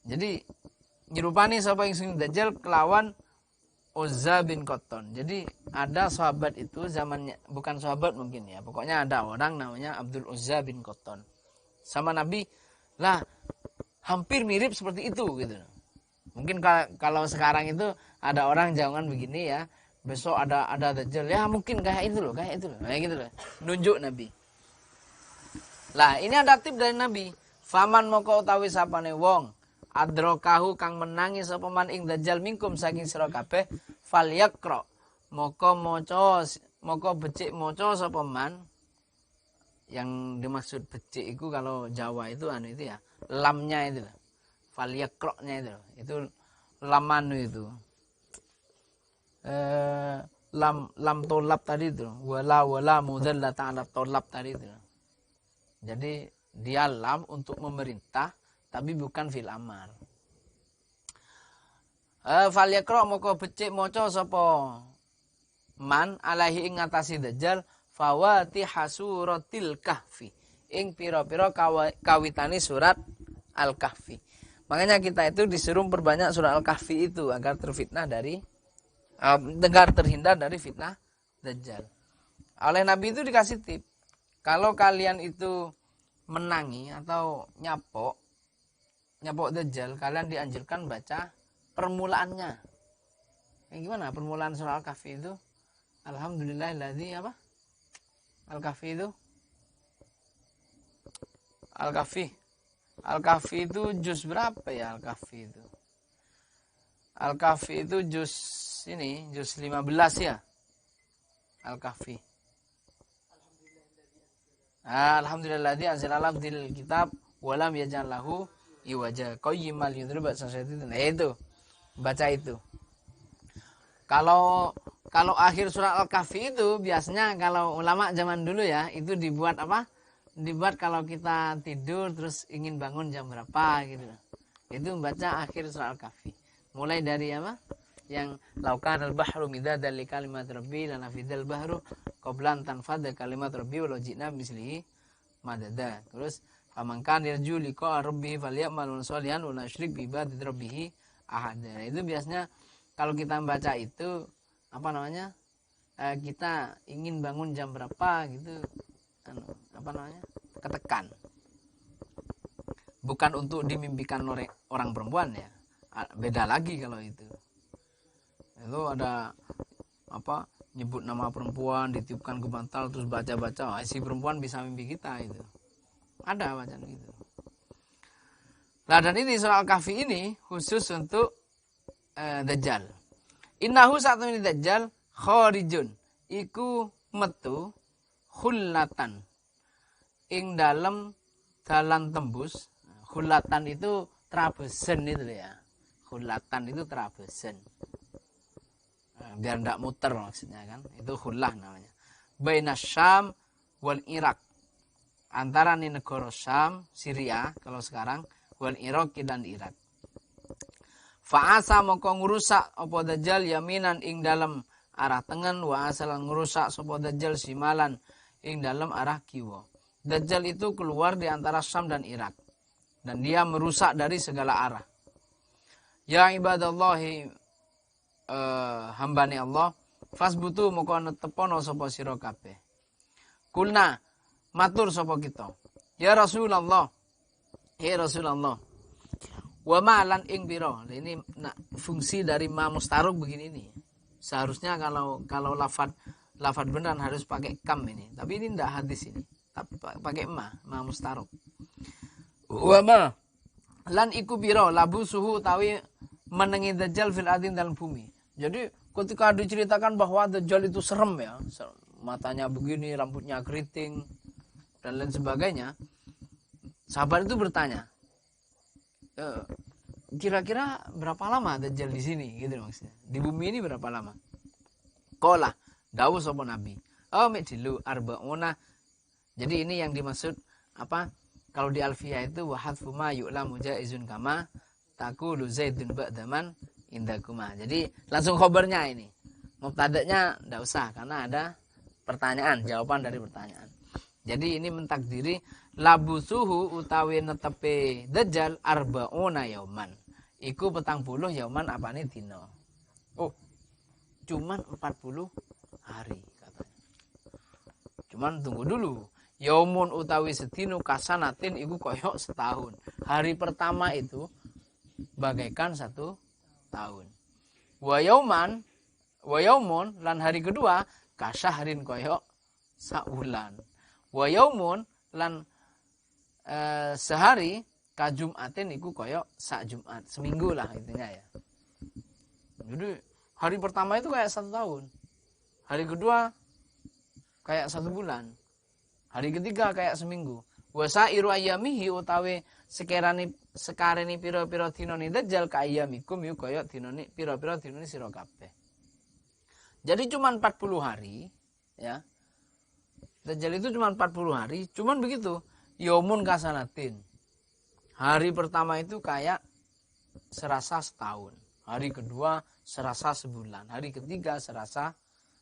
Jadi nyerupani sapa ingsun dajjal kelawan Uzza bin Koton. Jadi ada sahabat itu zamannya, bukan sahabat mungkin ya, pokoknya ada orang namanya Abdul Uzza bin Koton. Sama Nabi lah hampir mirip seperti itu gitu. Mungkin kalau sekarang itu ada orang jangan begini ya, besok ada dajjal ya mungkin kayak itu loh, kayak gitu loh. Nunjuk Nabi. Lah ini ada tip dari Nabi. Faman moko utawi sapane wong adrokahu kang menangi sapa man ing dajjal mingkum saking sira kabeh falyaqra moko becik maca sapa man. Yang dimaksud becik itu kalau Jawa itu itu ya lamnya itu falyaqra-nya itu lamanu itu lam tolab tadi itu wala mudallata ala tolab tadi itu. Jadi dia lam untuk memerintah tapi bukan fil amar. Falyaqra moko becik maca sapa man alaihi ing ngatasi dajjal fawatiha suratil kahfi ing pira-pira kawitane surat al-kahfi. Makanya kita itu disuruh perbanyak surat al-kahfi itu agar terfitnah agar terhindar dari fitnah dajjal. Oleh Nabi itu dikasih tip. Kalau kalian itu menangi atau nyapok dajjal, kalian dianjurkan baca permulaannya. Gimana permulaan surah Al-Kahfi itu? Alhamdulillahilladzi apa? Al-Kahfi itu? Al-Kahfi itu juz berapa ya Al-Kahfi itu? Al-Kahfi itu juz 15 ya. Al-Kahfi. Alhamdulilladzi anzala fil kitab wa lam yaj'al lahu iwaja qayyimal yudhir ba'sa syaitin. Nah itu. Baca itu. Kalau akhir surat Al-Kahfi itu biasanya kalau ulama zaman dulu ya, itu dibuat apa? Dibuat kalau kita tidur terus ingin bangun jam berapa gitu. Itu membaca akhir surat Al-Kahfi. Mulai dari apa? Yang laukan al-bahru midadan li kalimat rabbi lanafidal bahru qabla an tanfada kalimat rabbi walau ji'na mislihi madada. Terus faman yarju liqa rabbih falyamal shalihan wa la yusyrik bi ibadati rabbih ahada. Itu biasanya kalau kita membaca itu apa namanya? Kita ingin bangun jam berapa gitu, apa namanya? Ketekan. Bukan untuk dimimpikan oleh orang perempuan ya. Beda lagi kalau itu. Itu ada apa? Nyebut nama perempuan, ditiupkan ke bantal terus baca-baca, si perempuan bisa mimpi kita itu. Ada bacaan gitu. Nah, dan ini surah Al-Kahfi ini khusus untuk Dajjal. Innahu satu ini Dajjal kharijun iku metu khullatan ing dalam dalan tembus. Khulatan itu trabesen itu ya. Khulatan itu trabesen. Biar tidak muter maksudnya kan. Itu khullah namanya. Baina Syam wal Irak. Antara nih negara Syam, Syria kalau sekarang, wal Irak dan Irak. Fa'asa moko ngurusak apa Dajjal yaminan ing dalam arah tengen, wa asalan ngurusak sapa Dajjal simalan ing dalam arah kiwa. Dajjal itu keluar di antara Syam dan Irak. Dan dia merusak dari segala arah. Ya ibadallahi hambani Allah, fasbutu moko netepono sapa sira kabeh. Kulna matur sapa kita. Ya Rasulullah. Ya Rasulullah. Wa ma'lan ing pira. Ini fungsi dari ma mustaruk begini ini. Seharusnya kalau lafad beneran harus pakai kam ini. Tapi ini tidak hadis ini. Tapi pakai ma mustaruk. Wa ma lan iku pira labu suhu tawi menengi Dajjal fil adin dalam bumi. Jadi ketika diceritakan bahwa Dajjal itu serem ya, matanya begini, rambutnya keriting dan lain sebagainya, sahabat itu bertanya, kira-kira berapa lama Dajjal di sini gitu maksudnya. Di bumi ini berapa lama? Qala dawuh sapa nabi. Dilu arbauna. Jadi ini yang dimaksud apa? Kalau di Alfiyah itu wahadfu ma yu'lamu jaizun kama taqulu Zaidun ba'daman indakuma. Jadi langsung khobarnya ini. Mubtada'nya enggak usah karena ada pertanyaan, jawaban dari pertanyaan. Jadi ini mentakdiri labusuhu utawi netepe Dajjal arbauna yauman. Iku 40 yauman apane dina. Oh, cuman 40 hari katanya. Cuman tunggu dulu. Yaumun utawi sedino kasanatin iku koyok setahun. Hari pertama itu bagaikan 1 tahun. Wa yaumun lan hari kedua kasahrin koyok saulan. Wa yaumun lan sehari ka Jumatin iku koyok sak Jumat. Seminggu lah intinya ya. Jadi hari pertama itu kayak 1 tahun. Hari kedua kayak 1 bulan. Hari ketiga kayak seminggu. Wa sairu ayyamihi utawi sekareni pira-pira dinane Dajjal ka ayyamikum yu kaya dinane pira-pira dinane sira kabeh. Jadi cuma 40 hari ya. Dajjal itu cuma 40 hari, cuman begitu. Yaumun kasanatin. Hari pertama itu kayak serasa setahun. Hari kedua serasa sebulan. Hari ketiga serasa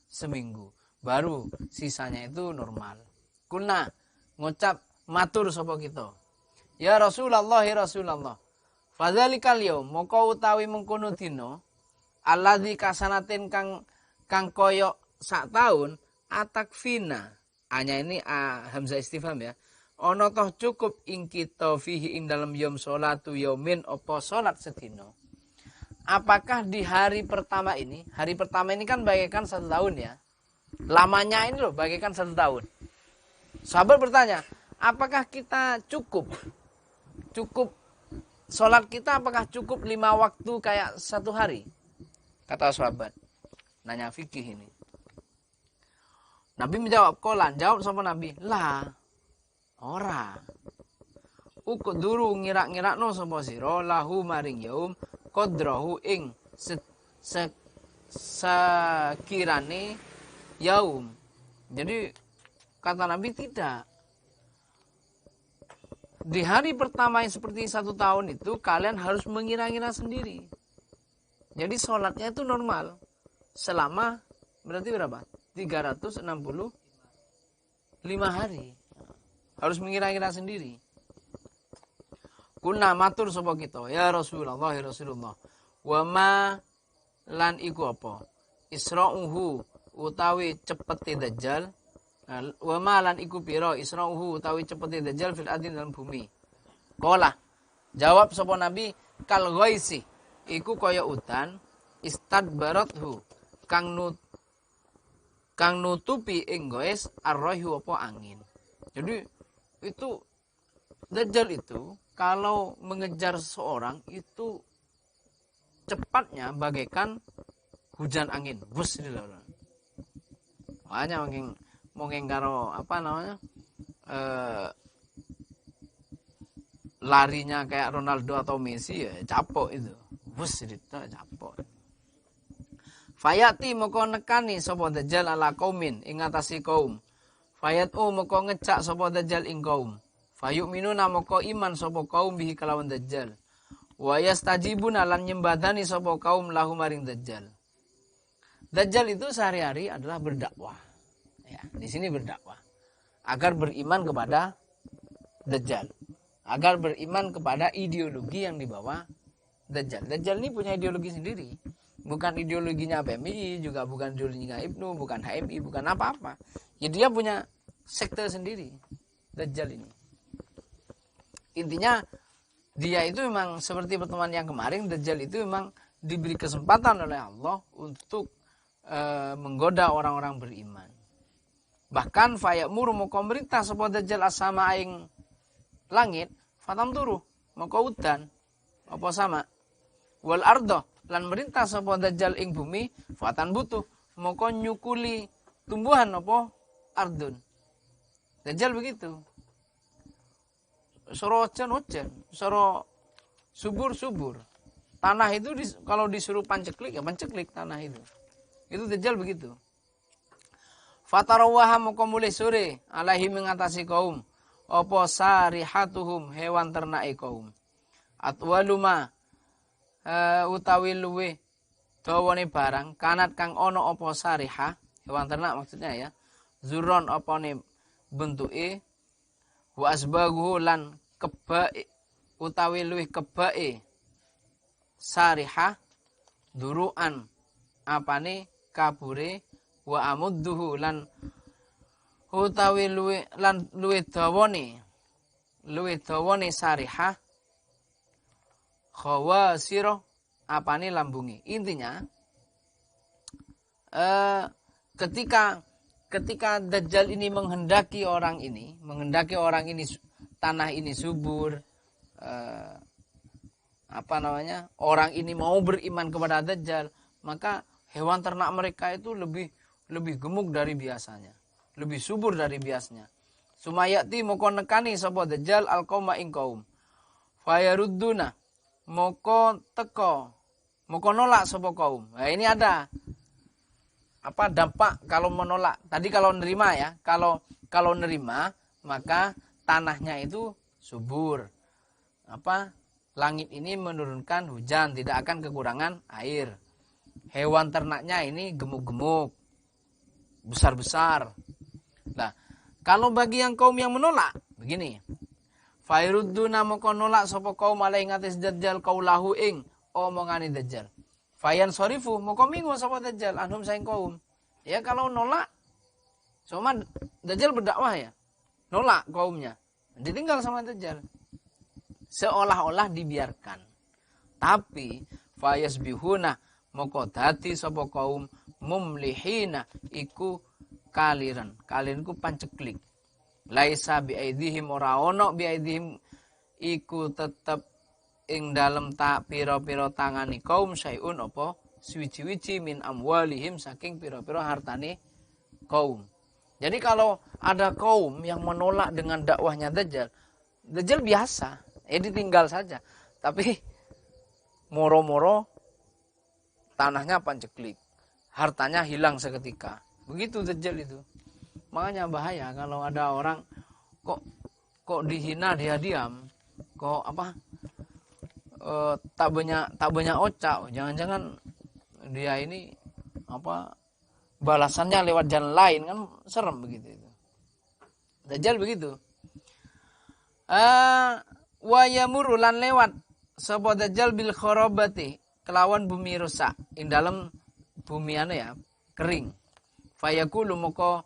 seminggu. Baru sisanya itu normal. Kulna ngucap matur sapa kita. Ya Rasulullah, ya Rasulullah. Fadzalikal yaum moko utawi mengkono dina alladzi kasanatin kang koyok sak taun atakfina. Hanya ini hamzah istifham ya. Ana toh cukup ing kita fihi ing dalam yaum salatu yaumin apa salat sedina. Apakah di hari pertama ini kan bagaikan 1 tahun ya. Lamanya ini loh bagaikan 1 tahun. Sahabat bertanya, apakah kita cukup sholat kita apakah cukup 5 waktu kayak 1 hari? Kata sahabat. Nanya fikih ini. Nabi menjawab, jawab sama Nabi, lah Ora. Ukduru ngira-ngirakno sapa sira lahu maring yaum qadrahu ing sekirane yaum. Jadi kata Nabi tidak. Di hari pertama yang seperti 1 tahun itu kalian harus mengira-ngira sendiri. Jadi sholatnya itu normal. Selama berarti berapa? 365 hari. Harus mengira-ngira sendiri. Kuna matur sapa kita, ya Rasulullah, ya Rasulullah. Wa ma lan iku apa? Isra'uhu utawi cepete dajjal. Wa ma lan iku pira isra'uhu utawi cepete dajjal fil adin dalam bumi. Qala jawab sapa Nabi kal ghaisi iku kaya udan istadbarathu kang nutupi ing goes arrohu apa angin. Jadi itu dajjal itu kalau mengejar seseorang itu cepatnya bagaikan hujan angin. Bus gitu loh. Makanya mungkin karo apa namanya? Larinya kayak Ronaldo atau Messi ya capok itu. Bus gitu capok. Fayati moko nekani sapa dajjal ala qaumin ing atase kaum. Fayatu moko ngecak sapa dajjal ing kaum. Fayu'minuna moko iman sapa kaum bihi kalawan dajjal. Wa yastajibuna lan nyembadani sapa kaum lahu maring dajjal. Dajjal itu sehari-hari adalah berdakwah. Ya, di sini berdakwah agar beriman kepada dajjal. Agar beriman kepada ideologi yang dibawa dajjal. Dajjal ini punya ideologi sendiri. Bukan ideologinya PMI, juga bukan ideologinya Ibnu, bukan HMI, bukan apa-apa. Ya dia punya sekte sendiri. Dajjal ini. Intinya dia itu memang seperti pertemuan yang kemarin, Dajjal itu memang diberi kesempatan oleh Allah untuk menggoda orang-orang beriman. Bahkan fayamuru moko merintah sapa Dajjal asama ing langit, fatam turu moko udan apa sama. Wal ardo lan merintah sapa Dajjal ing bumi, fatan butuh moko nyukuli tumbuhan apa ardun. Dajjal begitu. Soro hujan, soro subur. Tanah itu kalau disuruh panceklik ya panceklik tanah itu. Itu Dajjal begitu. Fatarawaha moko mulih sore alaihi mengatasi kaum. Apa sarihatuhum hewan ternake kaum. Atwaluma utawi luwe dawane barang kanat kang ono apa sarihah hewan ternak maksudnya ya. Zuron opane bentuke wa asbaguhu lan kebae utawi luwih kebae sarihah duruan apane kabure wa amudduhu lan utawi luwih dawane sarihah khawasira apane lambungi. Intinya ketika Dajjal ini menghendaki orang ini tanah ini subur, orang ini mau beriman kepada Dajjal, maka hewan ternak mereka itu lebih gemuk dari biasanya, lebih subur dari biasanya. Sumayati moko nekani sapa Dajjal alqauma ing kaum. Fayarudduna moko teko, moko nolak sapa kaum. Nah, ini ada dampak kalau menolak. Tadi kalau nerima ya, kalau nerima maka tanahnya itu subur. Langit ini menurunkan hujan, tidak akan kekurangan air. Hewan ternaknya ini gemuk-gemuk, besar-besar. Nah, kalau bagi yang kaum yang menolak, begini. Fairudduna moko nolak sapa kaum alaihi ngatis Dajjal kaulahu ing omongane Dajjal. Fayan sorifu moko minggu sapa Dajjal anhum saing kaum. Ya kalau nolak, cuma Dajjal berdakwah ya, nolak kaumnya, ditinggal sama Dajjal. Seolah-olah dibiarkan. Tapi fayasbihuna moko dadi sapa kaum mumlihina iku kaliran. Kaliran iku panceklik. Laisa bi aidihim ora ono bi aidihim iku tetep ing dalem tak pira-pira tangani kaum sayun apa suwi-wiji min amwalihim saking pira-pira hartane kaum. Jadi kalau ada kaum yang menolak dengan dakwahnya Dajjal, Dajjal biasa, ditinggal saja. Tapi moro-moro tanahnya panceklik, hartanya hilang seketika. Begitu Dajjal itu. Makanya bahaya kalau ada orang kok dihina dia diam, kok tak banyak ocak, jangan-jangan dia ini balasannya lewat jalan lain, kan serem begitu itu. Dajjal begitu. Wa yamuru lan lewat sapa Dajjal bil kharabati kelawan bumi rusak ing dalam bumi kering. Fayaqulu moko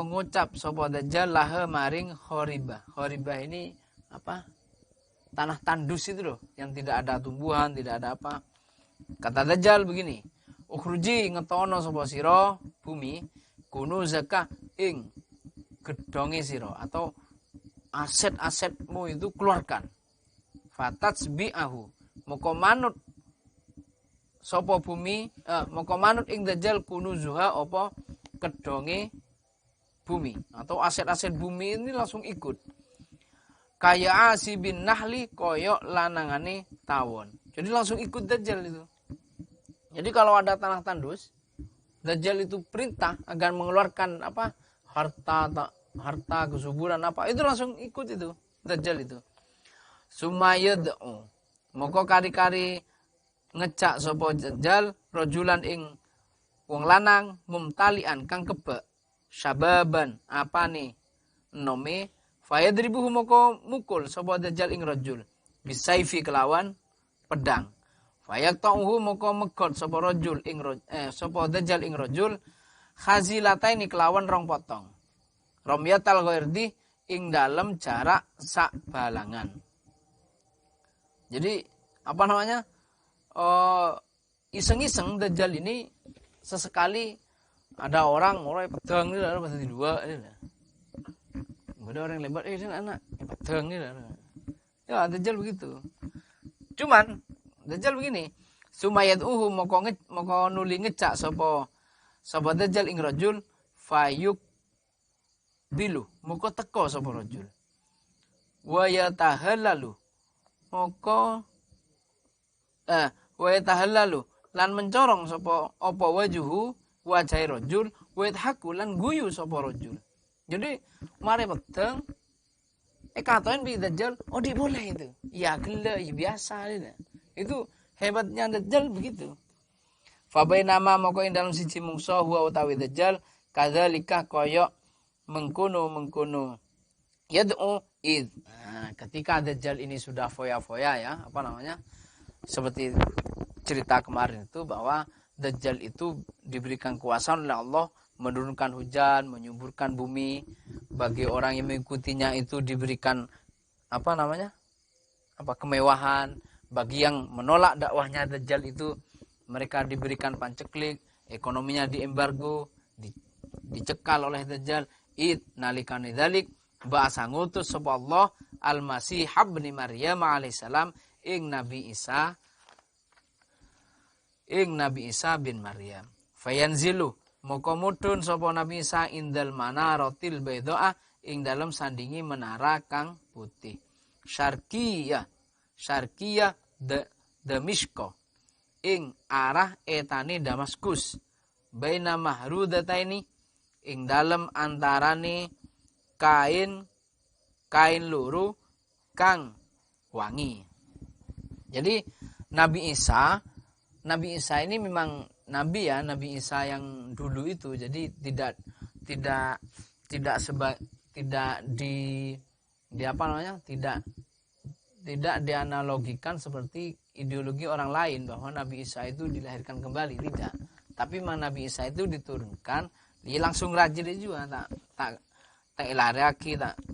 ngucap sapa Dajjal laha maring khariba. Khariba ini tanah tandus itu loh, yang tidak ada tumbuhan, tidak ada apa. Kata Dajjal begini, ukhruji ngetono sapa sira bumi kunu zakah ing gedonge sira atau aset-asetmu itu keluarkan. Fatatsbi'ahu moko manut sapa bumi moko manut ing Dajjal kunuzuha apa kedonge bumi atau aset-aset bumi ini langsung ikut. Kaya asibin nahli koyok lanangane tawon. Jadi langsung ikut Dajjal itu. Jadi kalau ada tanah tandus, Dajjal itu perintah agar mengeluarkan harta kesuburan itu langsung ikut itu Dajjal itu. Sumayad'u moko kari-kari ngecak sapa Dajjal rajulan ing wong lanang mumtalian kang kebek syababan nome fayadribuhu moko mukul sapa Dajjal ing rajul bisaifi kelawan pedang. Fayaqta'uhu moko megot sapa rajul ing sapa Dajjal ing rajul khazilataini kelawan rong potong. Romyatal ghairdi ing dalem jarak sak balangan. Jadi iseng-iseng Dajjal ini sesekali ada orang mulai pedang ini ada pasal dua ini. Ada orang lebat ini anak pedang ini. Ya Dajjal begitu. Cuman Dajjal begini, sumayad'uhu moko nuli ngecak sapa Dajjal ing rajul fayuk bilu moko teko sapa rajul. Wa yatahallalu moko wa yatahallalu lan mencorong sapa apa wajuhu wajah rajul wa yadhaku lan guyu sapa rajul. Jadi mare pedang katoen bi Dajjal, boleh itu. Ya gila, ya biasa ini. Itu hebatnya Dajjal begitu. Fabainama moko ing dalam siji mungso huwa utawi Dajjal kadzalika koyok mengkono yad'u id. Ketika Dajjal ini sudah foya-foya ya, seperti cerita kemarin itu bahwa Dajjal itu diberikan kuasa oleh Allah menurunkan hujan, menyuburkan bumi, bagi orang yang mengikutinya itu diberikan kemewahan. Bagi yang menolak dakwahnya Dajjal itu mereka diberikan panceklik, ekonominya diembargo, dicekal oleh Dajjal. Nalikane dzalik ba'asa ngutus sapa Allah Al-Masih ibn Maryam alaihissalam ing Nabi Isa bin Maryam. Fayanzilu moko mudhun sapa Nabi Isa indal manaratil baydha ing dalem sandingi menara kang putih. Syarqiyah Damishko ing arah etane Damaskus baina mahrudataini ing dalem antarane kain loro kang wangi. Jadi Nabi Isa ini memang nabi ya, Nabi Isa yang dulu itu. Jadi tidak dianalogikan seperti ideologi orang lain bahwa Nabi Isa itu dilahirkan kembali, tidak. Tapi memang Nabi Isa itu diturunkan, dia langsung rajin juga, tak lari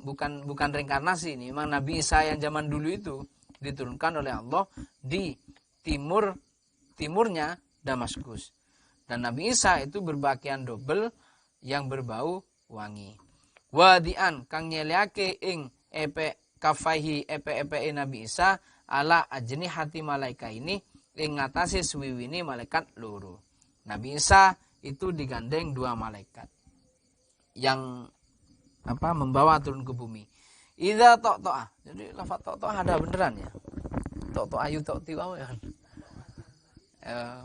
bukan reinkarnasi ini. Memang Nabi Isa yang zaman dulu itu diturunkan oleh Allah di timurnya Damaskus. Dan Nabi Isa itu berpakaian double yang berbau wangi. Wadian kang nyeliake ing kafaihi epe Nabi Isa ala ajni hati malaika ini ing ngatasi suwiwini malaikat loro. Nabi Isa itu digandeng 2 malaikat. yang membawa turun ke bumi. Idza to'to'ah. Jadi lafaz to'to'ah ada beneran ya. To'to'ah yu to'ti wae kan.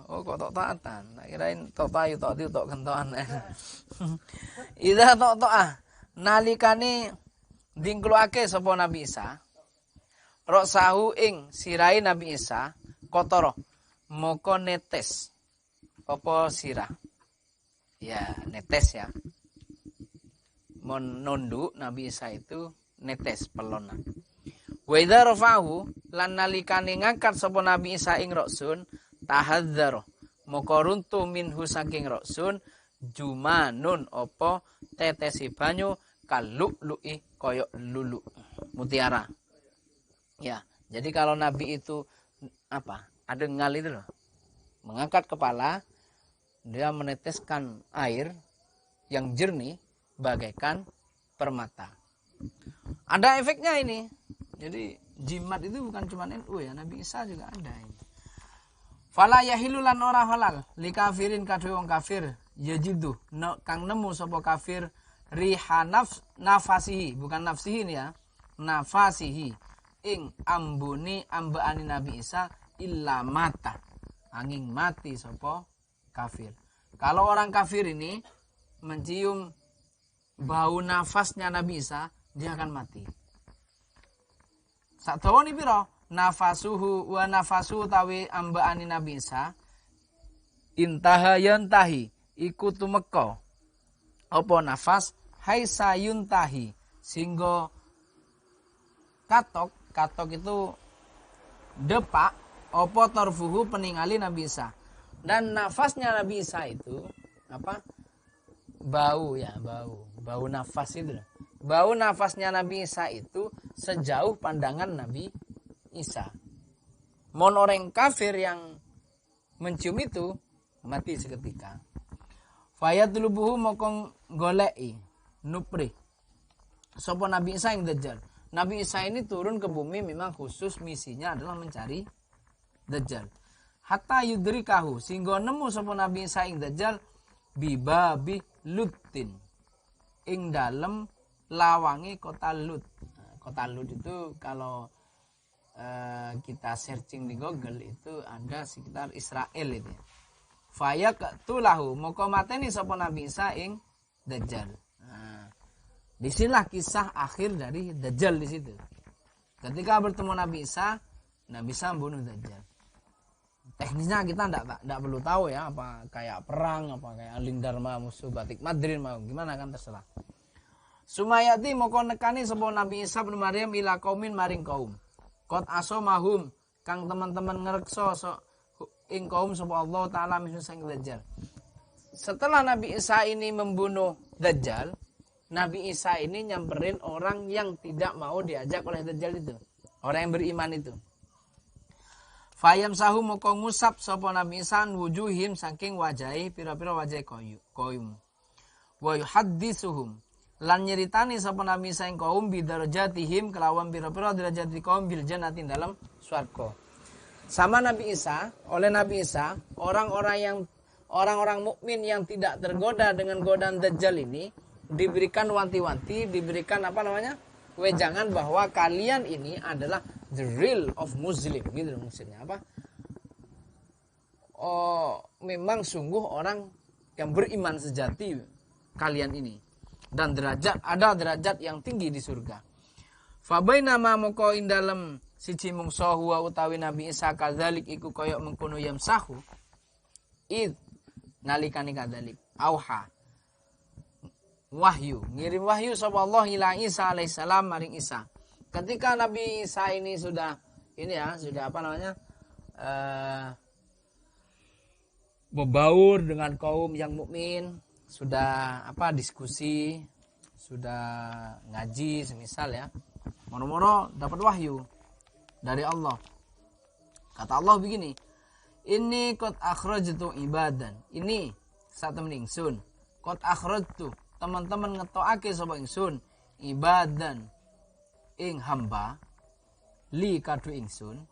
Kok to'to'atan. Tak kirain to'to'ah yu to'ti tok kentoan. Idza to'to'ah. Nalikane dingkluake sapa Nabi Isa. Roksahu ing sirai Nabi Isa kotoro moko netes apa sirah. Ya, netes ya. Nunduk Nabi Isa itu netes pelonan. Wa idza rafa'ahu lan nalikane ngangkat sapa Nabi Isa ing roksun tahadzar moko runtuh minhu saking roksun jumanun apa tetesi banyu kallu'lu'i koyok lulu mutiara. Ya, jadi kalau Nabi itu adengal itu loh. Mengangkat kepala, dia meneteskan air yang jernih bagaikan permata. Ada efeknya ini. Jadi jimat itu bukan cuma NU ya, Nabi Isa juga ada ini. Fala yahilu lan ora halal li kafirin kadhe wong kafir yajidu kang nemu sapa kafir riha nafasihi, bukan nafsihi ini ya. Nafasihi ing ambuni ambaani Nabi Isa illa mata. Angin mati sapa kafir. Kalau orang kafir ini mencium bau nafasnya Nabi Isa, dia akan mati. Sakdawane pira? Nafasuhu wa nafasu tawi ambaani Nabi Isa intaha yantahi iku tumeka apa nafas haisa yuntahi singgo katok itu depak apa tarfuhu peningali Nabi Isa. Dan nafasnya Nabi Isa itu bau nafas itu. Bau nafasnya Nabi Isa itu sejauh pandangan Nabi Isa. Mon orang kafir yang mencium itu mati seketika. Fayatlubuhu mokong golei nupri sapa Nabi Isa yang Dajjal. Nabi Isa ini turun ke bumi memang khusus misinya adalah mencari Dajjal. Hatta yudrikahu sehingga nemu sapa Nabi Isa ing Dajjal bibabi Lutin ing dalem lawangi kota Lut. Kota Lut itu kalau kita searching di Google itu ada sekitar Israel itu. Fayaqtulahu moko mateni sapa Nabi Isa ing Dajjal. Disinilah kisah akhir dari Dajjal di situ. Ketika bertemu Nabi Isa membunuh Dajjal. Teknisnya kita enggak perlu tahu ya, apa kayak perang, apa kayak Lingdarma musuh Batik Madrin mau gimana kan terserah. Sumayati moko nekani sapa Nabi Isa bin Maryam ila qaumin maring kaum. Qad asomahum kang teman-teman ngrekso ing kaum sapa Allah taala min sang Dajjal. Setelah Nabi Isa ini membunuh Dajjal, Nabi Isa ini nyamperin orang yang tidak mau diajak oleh Dajjal itu. Orang yang beriman itu. Fayam sahu moko ngusap sapa Nabi Isa wujuhim saking wajahi pira-pira wajah kaum. Wa yuhadditsuhum lan nyeritani sapa Nabi Isa ing kaum bidarajatihim kelawan pira-pira derajat kaum bil jannati dalam swarga. Sama Nabi Isa, oleh Nabi Isa, orang-orang mukmin yang tidak tergoda dengan godaan Dajjal ini diberikan wanti-wanti, diberikan wejangan bahwa kalian ini adalah the real of Muslim, gitu maksudnya memang sungguh orang yang beriman sejati kalian ini, dan ada derajat yang tinggi di surga. Fabainama moko ing dalem siji mungsa huwa utawi Nabi Isa kadzalik iku kaya mengkono yamsahu id nalikane kadzalik auha wahyu, ngirim wahyu sapa Allah ila Isa alaihissalam maring Isa. Ketika Nabi Isa ini sudah membaur dengan kaum yang mukmin, sudah diskusi, sudah ngaji semisal ya. Moro-moro dapat wahyu dari Allah. Kata Allah begini, "Inni qad akhrajtu ibadan." Ini saat temen ingsun. Qad akhrajtu teman-teman ngetokake sapa ingsun ibadan ing hamba li kadu ingsun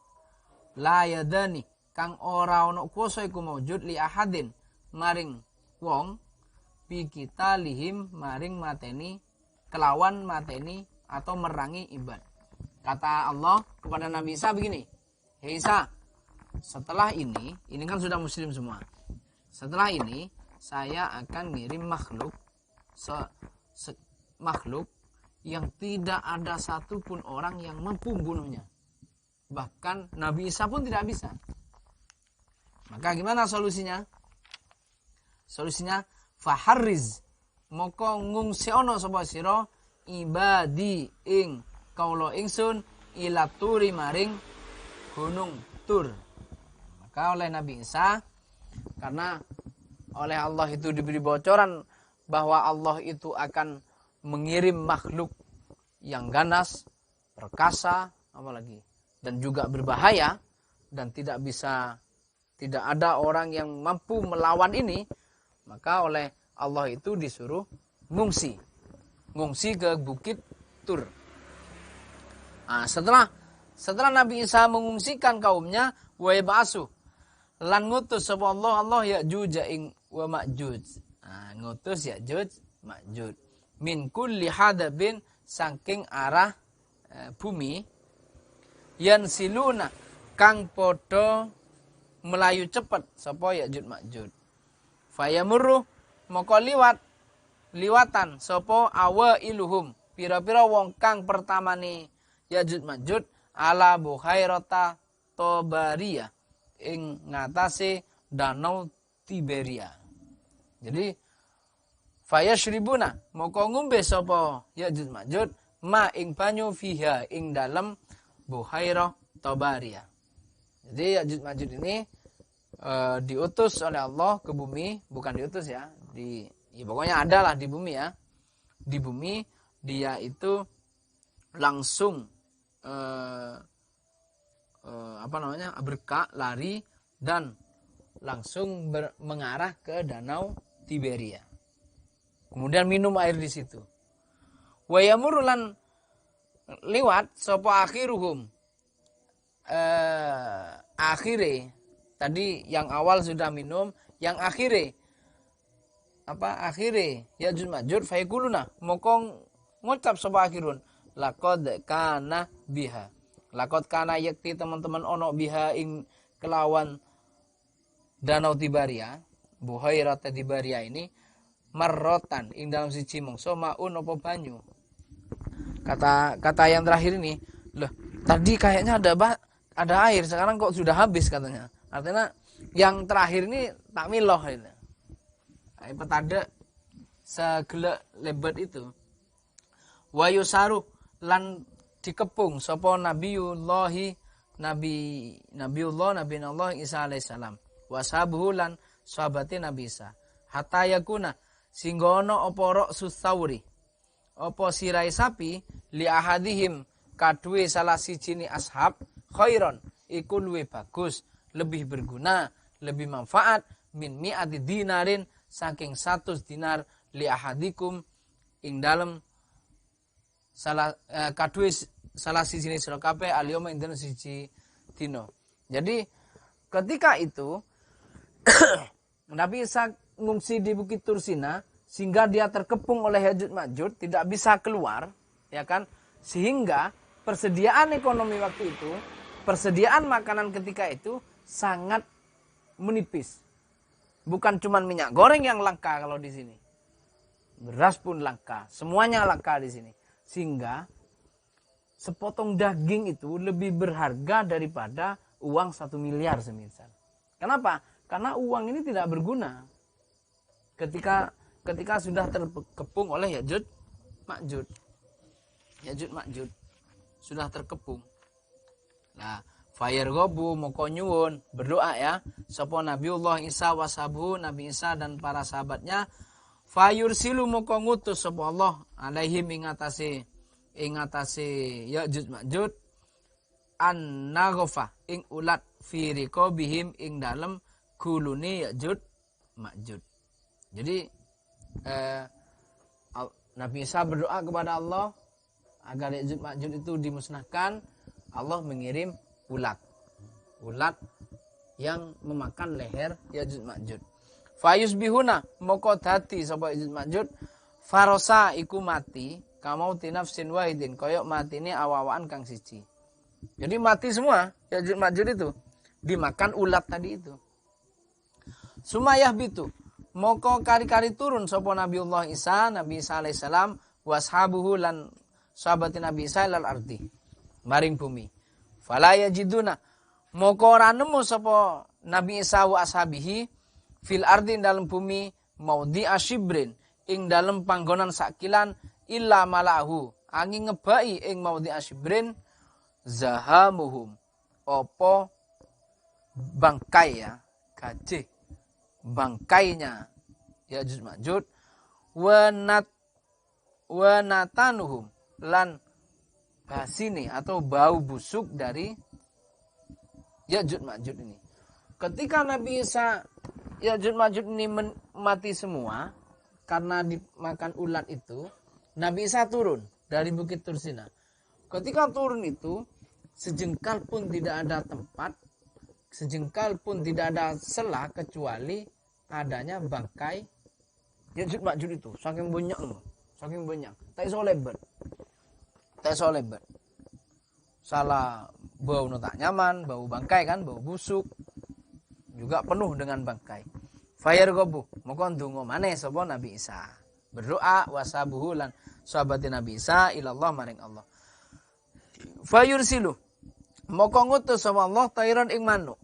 la yadani kang ora ana kuwasa iku maujud li ahadin maring wong kita lihim maring mateni kelawan mateni atau merangi ibad. Kata Allah kepada Nabi Isa begini, "Hei Isa, setelah ini kan sudah muslim semua. Setelah ini saya akan ngirim makhluk makhluk yang tidak ada satupun orang yang mampu membunuhnya. Bahkan Nabi Isa pun tidak bisa. Maka gimana solusinya? Solusinya faharriz moko ngungsiono sapa sira ibadi ing kaula ingsun ila turi maring gunung Tur." Maka oleh Nabi Isa, karena oleh Allah itu diberi bocoran bahwa Allah itu akan mengirim makhluk yang ganas, perkasa, apalagi, dan juga berbahaya, dan tidak ada orang yang mampu melawan ini, maka oleh Allah itu disuruh ngungsi ke Bukit Tur. Nah, setelah Nabi Isa mengungsikan kaumnya, wa yab'asu lan ngutus sapa Allah Ya'juj ing wa Ma'juj. Nah, ngutus Ya'juj Ma'juj min kulli hadabin saking arah bumi, yansiluna kang podo melayu cepet sapa Ya'juj Ma'juj. Fayamurru moko liwatan sapa awa iluhum pira-pira wong kang pertamane Ya'juj Ma'juj ala Bukhairata Tobaria ing ngatasé danau Tiberia. Jadi fayashribuna moko ngombe sapa Ya'juj Ma'juj ma ing banyu fiha ing dalem Bukhairah Tobaria. Jadi Ya'juj Ma'juj ini diutus oleh Allah ke bumi, bukan diutus ya, pokoknya adalah di bumi ya. Di bumi dia itu langsung berkak lari dan langsung mengarah ke danau Tiberia. Kemudian minum air di situ. Wa yamurulan liwat sapa akhiruhum akhire. Tadi yang awal sudah minum, yang akhire Ya'juj Ma'juj fayaquluna mokong ngucap sapa akhirun laqad kana biha. Laqad kana yakti teman-teman ono biha ing kelawan danau Tiberia, Bukhairah Tiberia ini marrotan ing dalam siji mangsa maun apa banyu. Kata yang terakhir ini, loh, tadi kayaknya ada air, sekarang kok sudah habis katanya. Artinya yang terakhir ini tak miloh ini. Petada segelek lebat itu. Wa yusaru lan dikepung sapa Nabi Allah Isa alaihissalam. Wa sahabuhu lan sahabate Nabi Isa. Hatta yakuna singga ana apa ra'sus sauri. Apa sirai sapi li ahadihim kadue salah sijine ashab khairon iku luwih bagus, lebih berguna, lebih manfaat min mi'ati dinarin saking 100 dinar li ahadikum ing dalem kadue salah sijine sira kabeh aliyoma ing dalem siji dina. Jadi ketika itu Nabi Isa ngungsi di Bukit Tursina sehingga dia terkepung oleh Ya'juj Ma'juj, tidak bisa keluar, ya kan? Sehingga persediaan ekonomi waktu itu, persediaan makanan ketika itu sangat menipis. Bukan cuma minyak goreng yang langka kalau di sini. Beras pun langka, semuanya langka di sini. Sehingga sepotong daging itu lebih berharga daripada uang 1 miliar semisal. Kenapa? Karena uang ini tidak berguna ketika sudah terkepung oleh Ya'juj Ma'juj. Ya'juj Ma'juj sudah terkepung. Nah, fayarghabu moko nyuwun berdoa ya sapa Nabiullah Isa washabu Nabi Isa dan para sahabatnya fayursilu moko ngutus sapa Allah alaihim ing atase Ya'juj Ma'juj an-naghafa ing ulat fi riqabihim ing dalem gulune Ya'juj Ma'juj. Jadi Nabi Isa berdoa kepada Allah agar Ya'juj Ma'juj itu dimusnahkan. Allah mengirim ulat yang memakan leher Ya'juj Ma'juj. Fayusbihuna moko dadi sapa Ya'juj Ma'juj farosa iku mati kamau tinafsin wahidin koyok matine awawaan kang siji. Jadi mati semua Ya'juj Ma'juj itu dimakan ulat tadi itu. Sumayah bitu moko kari-kari turun sapa Nabiullah Isa alaihissalam washabuhu lan sahabatin Nabi Isa lal ardi maring bumi. Fala yajiduna moko ora nemu sapa Nabi Isa wa ashabihi fil ardi dalam bumi maudi asyibrin ing dalam panggonan sakilan illa malahu angin ngebai ing maudi asyibrin zahamuhum opo bangkai ya gajih bangkainya Ya'juj Ma'juj wanatanuhum lan basini atau bau busuk dari Ya'juj Ma'juj ini. Ketika Nabi Isa Ya'juj Ma'juj ini mati semua karena dimakan ulat itu, Nabi Isa turun dari Bukit Tursina. Ketika turun itu, sejengkal pun tidak ada tempat, sejengkal pun tidak ada celah kecuali adanya bangkai Ya'juj Ma'juj itu. Saking banyak loh, saking banyak. Tak iso lebar. Salah bau tak nyaman, bau bangkai kan, bau busuk. Juga penuh dengan bangkai. Fayar gobu, moko ndonga maneh sapa Nabi Isa. Berdoa wasabuhu lan sahabatin Nabi Isa ilallah maring Allah. Fayursilu, moko ngutus sapa Allah tairon ing manuk.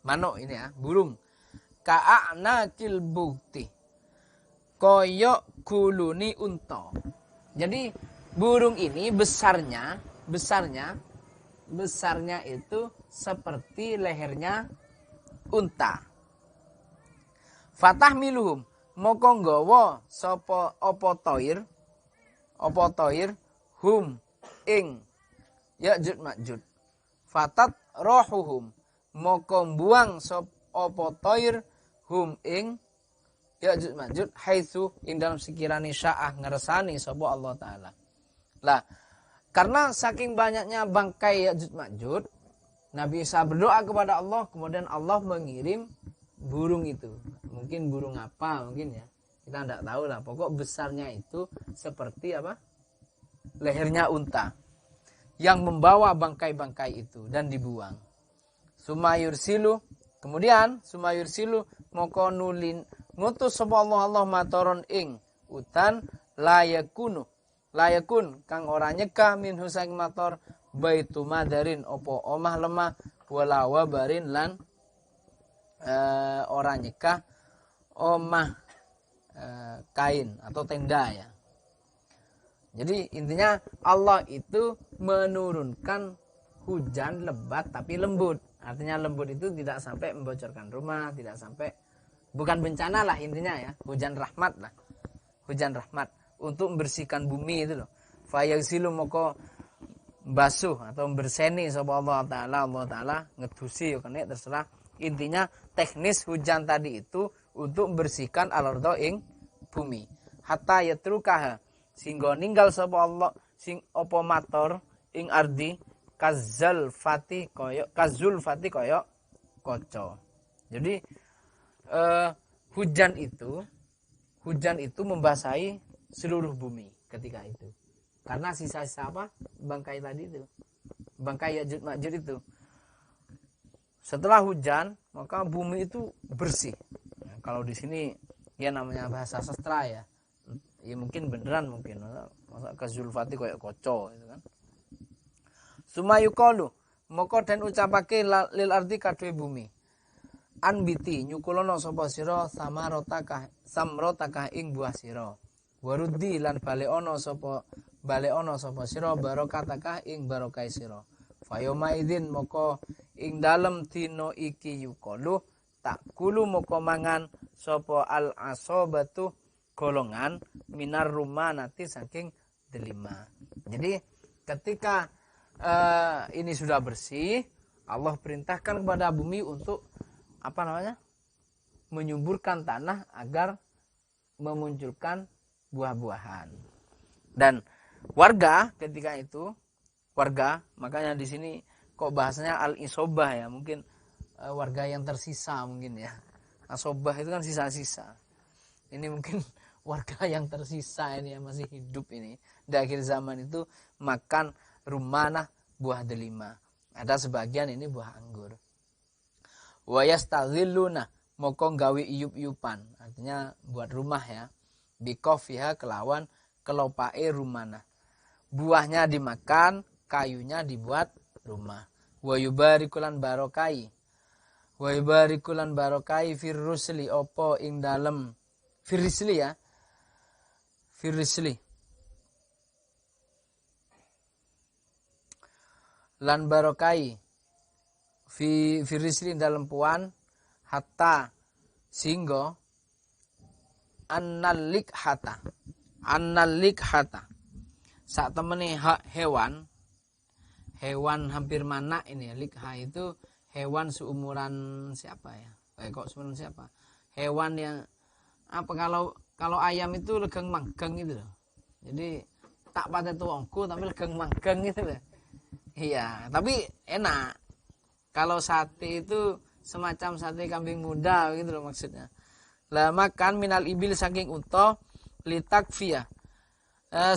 Manuk ini ya, burung. Ka'anakil bukti. Koyok guluni unta. Jadi burung ini besarnya itu seperti lehernya unta. Fatah miluhum moko nggawa sapa apa toir hum ing Ya'juj Ma'juj. Fatat rohuhum moko buang sapa apa toir hum ing Ya'juj Ma'juj haitsu ing dalam sekiranya sya'ah ngersani sapa Allah taala. Lah, karena saking banyaknya bangkai Ya'juj Ma'juj, Nabi Isa berdoa kepada Allah, kemudian Allah mengirim burung itu. Mungkin burung apa mungkin ya. Kita tidak tahu lah. Pokok besarnya itu seperti apa? Lehernya unta. Yang membawa bangkai-bangkai itu dan dibuang. Sumayursilu. Kemudian sumayursilu moko nulin ngutus sapa Allah matoron ing utan layakun kang ora nyegah min husang mator baitu madarin opo omah lemah wala wabarin lan ora nyegah omah kain atau tenda ya. Jadi intinya Allah itu menurunkan hujan lebat tapi lembut. Artinya lembut itu tidak sampai membocorkan rumah, tidak sampai bukan bencana lah intinya ya, hujan rahmat lah. Hujan rahmat untuk membersihkan bumi itu loh. Fayagsilu moko basuh atau berseni sapa Allah taala ngedusi yo kene terserah. Intinya teknis hujan tadi itu untuk membersihkan al-ardh ing bumi. Hatta yatrukaha sehingga ninggal sapa Allah sing apa mator ing ardi kazul fati koyo kaca. Jadi hujan itu membasahi seluruh bumi ketika itu. Karena sisa-sisa apa? Bangkai tadi itu. Bangkai Ya'juj Ma'juj itu. Setelah hujan, maka bumi itu bersih. Nah, kalau di sini ya namanya bahasa sastra ya. Ya mungkin beneran mungkin. Masa kazulfati kayak koco itu kan. Sumayuqalu, maka dan ucapake lil ardi kadue bumi. Anbiti nyukulono sapa sira samrotakah ing buah sira. Waruddi lan baleono sapa sira barokataka ing barokai sira. Fayoma idzin moko ing dalem dina iki yuqalu takulu moko mangan sapa al asobatu golongan minar rumanati saking delima. Jadi ketika ini sudah bersih, Allah perintahkan kepada bumi untuk menyuburkan tanah agar memunculkan buah-buahan. Dan warga ketika itu, makanya di sini kok bahasanya al-isobah ya, mungkin warga yang tersisa mungkin ya. Asobah itu kan sisa-sisa. Ini mungkin warga yang tersisa ini yang masih hidup ini di akhir zaman itu makan rumanah, buah delima. Ada sebagian ini buah anggur. Wa yastaghilluna, moko gawe iyup-iyupan, artinya buat rumah ya. Bikofiha, kelawan kelopae rumanah. Buahnya dimakan, kayunya dibuat rumah. Wa yubarikulan barokai. Wa yubarikulan barokai firrusli, opo ing dalem firrisli ya. Firrisli. Lan barokai firrisli dalam puan hatta singgo annalik hata saat temene hewan hampir mana ini likha itu hewan seumuran siapa ya? Kok seumuran siapa? Hewan yang apa, kalau ayam itu legeng manggeng gitu loh. Jadi tak pada tuangku tapi legeng manggeng gitu loh. Iya, tapi enak. Kalau sate itu semacam sate kambing muda gitu loh maksudnya. Lah makan minal ibil saking unta litakfia,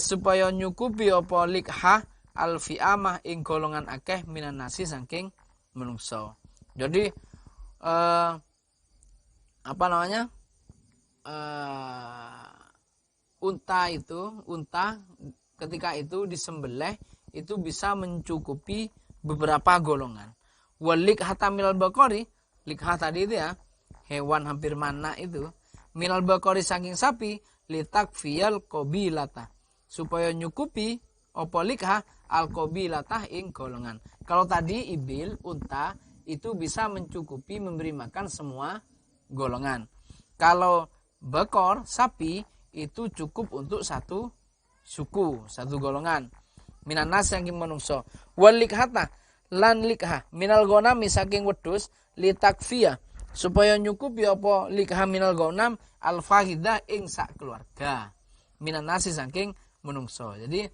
supaya nyukupi apa likha alfiamah ing golongan akeh minan nasi saking menungso. Jadi apa namanya? Unta ketika itu disembelih itu bisa mencukupi beberapa golongan. Walik hatamil bakori, likha tadi itu ya, hewan hampir mana itu, minal bakori saking sapi, litak fiyal kobilata, supaya nyukupi opo likha al kobilata ing golongan. Kalau tadi ibil, unta, itu bisa mencukupi memberi makan semua golongan. Kalau bakor, sapi, itu cukup untuk satu suku, satu golongan. Minan nas saking manungso. Wal likhata lan likha minal ghanami saking wedhus litakfiya, supaya nyukupi apa likha minal ghanam al fahidah ing sak keluarga. Minan nasi saking manungso. Jadi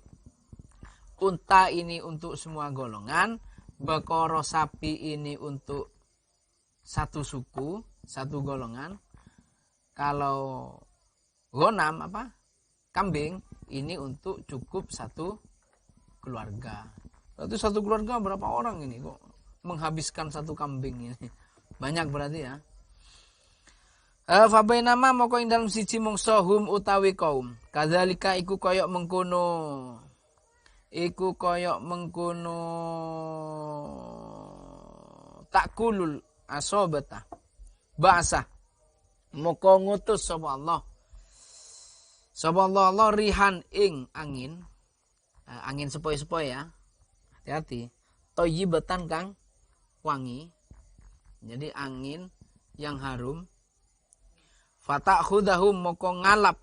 unta ini untuk semua golongan, bakoro sapi ini untuk satu suku, satu golongan. Kalau ghanam kambing ini untuk cukup satu keluarga. Berarti satu keluarga berapa orang ini kok menghabiskan satu kambing ini? Banyak berarti ya. Fa bainama moko ing dalem siji mungsa hum utawi kaum. Kadzalika iku koyok mengkono. Takulul asobata. Ba'sa. Moko ngutus sapa Allah. Sapa Allah rihan ing angin. Angin sepoi-sepoi ya. Hati-hati. Thayyibatan kang wangi. Jadi angin yang harum. Fatakhudahum moko ngalap.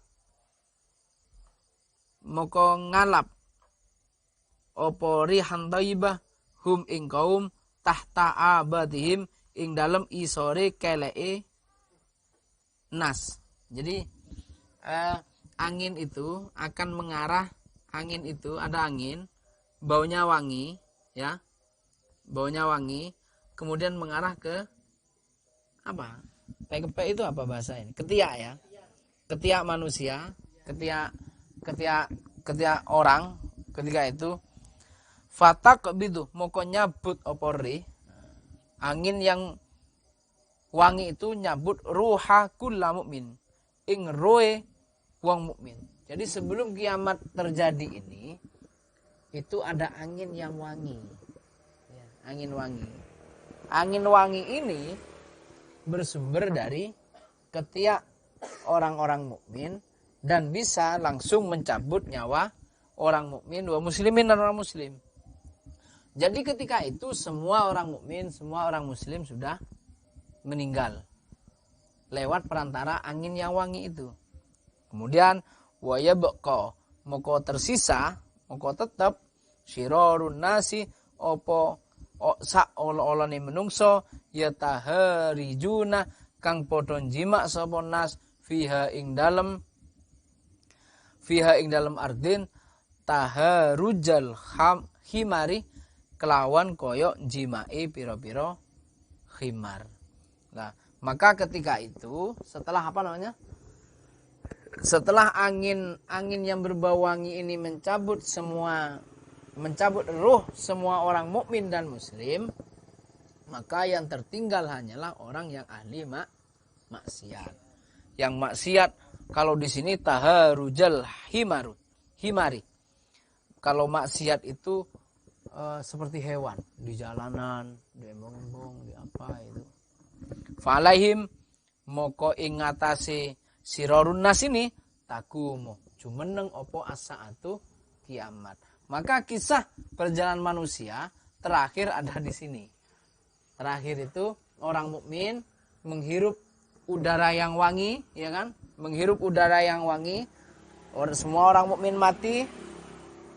Opo rihan thayyibah hum ing kaum tahta abadihim ing dalem isore keleke nas. Jadi angin itu akan mengarah, angin itu ada angin, baunya wangi, ya, baunya wangi, kemudian mengarah ke apa? Pepek itu apa bahasa ini? Ketiak ya, ketiak manusia, ketiak orang, ketika itu fatak bidu moko nyabut opori, angin yang wangi itu nyabut ruha kulla mukmin, ing roe wong mukmin. Jadi sebelum kiamat terjadi ini, itu ada angin yang wangi. Ya, angin wangi. Angin wangi ini bersumber dari ketiak orang-orang mukmin dan bisa langsung mencabut nyawa orang mukmin, wa muslimin dan orang muslim. Jadi ketika itu semua orang mukmin, semua orang muslim sudah meninggal lewat perantara angin yang wangi itu. Kemudian waya beko moko tersisa, moko tetap sirorun nasi opo sak olo-olone menungso yataharijuna kang padha jima sapa nas fiha ing dalem ardin taharujal himari kelawan koyok jimai piro-piro khimar. Nah, Maka ketika itu setelah apa namanya? Setelah angin yang berbau wangi ini mencabut ruh semua orang mukmin dan muslim, maka yang tertinggal hanyalah orang yang ahli maksiat. Yang maksiat kalau di sini taharujal himari. Kalau maksiat itu seperti hewan di jalanan, di embong-embong, di apa itu. Falaihim moko ingatasi sirorun nas ini takumu jumeneng opo asaatu kiamat. Maka kisah perjalanan manusia terakhir ada di sini. Terakhir itu orang mukmin menghirup udara yang wangi, ya kan? Menghirup udara yang wangi. Semua orang mukmin mati,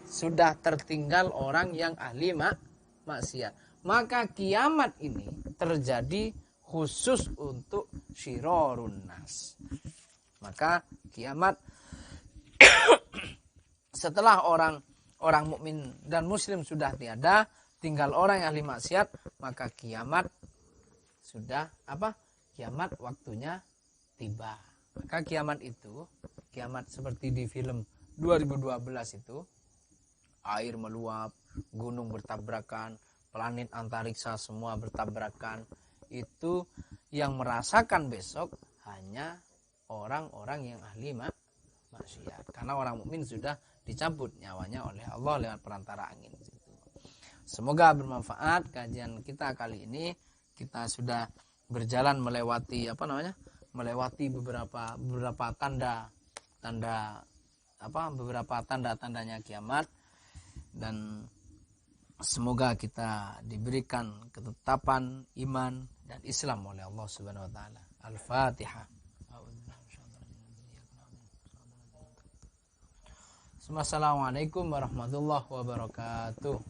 sudah tertinggal orang yang ahli maksiat. Maka kiamat ini terjadi khusus untuk syirorun nas. Maka kiamat setelah orang mukmin dan muslim sudah tiada, tinggal orang yang ahli maksiat, maka kiamat sudah kiamat waktunya tiba. Maka kiamat itu, kiamat seperti di film 2012 itu, air meluap, gunung bertabrakan, planet antariksa semua bertabrakan. Itu yang merasakan besok hanya orang-orang yang ahli maksiat. Karena orang mukmin sudah dicabut nyawanya oleh Allah lewat perantara angin. Semoga bermanfaat kajian kita kali ini. Kita sudah berjalan melewati melewati beberapa tanda-tandanya kiamat, dan semoga kita diberikan ketetapan iman dan Islam oleh Allah Subhanahu wa taala. Al-Fatihah. Assalamualaikum warahmatullahi wabarakatuh.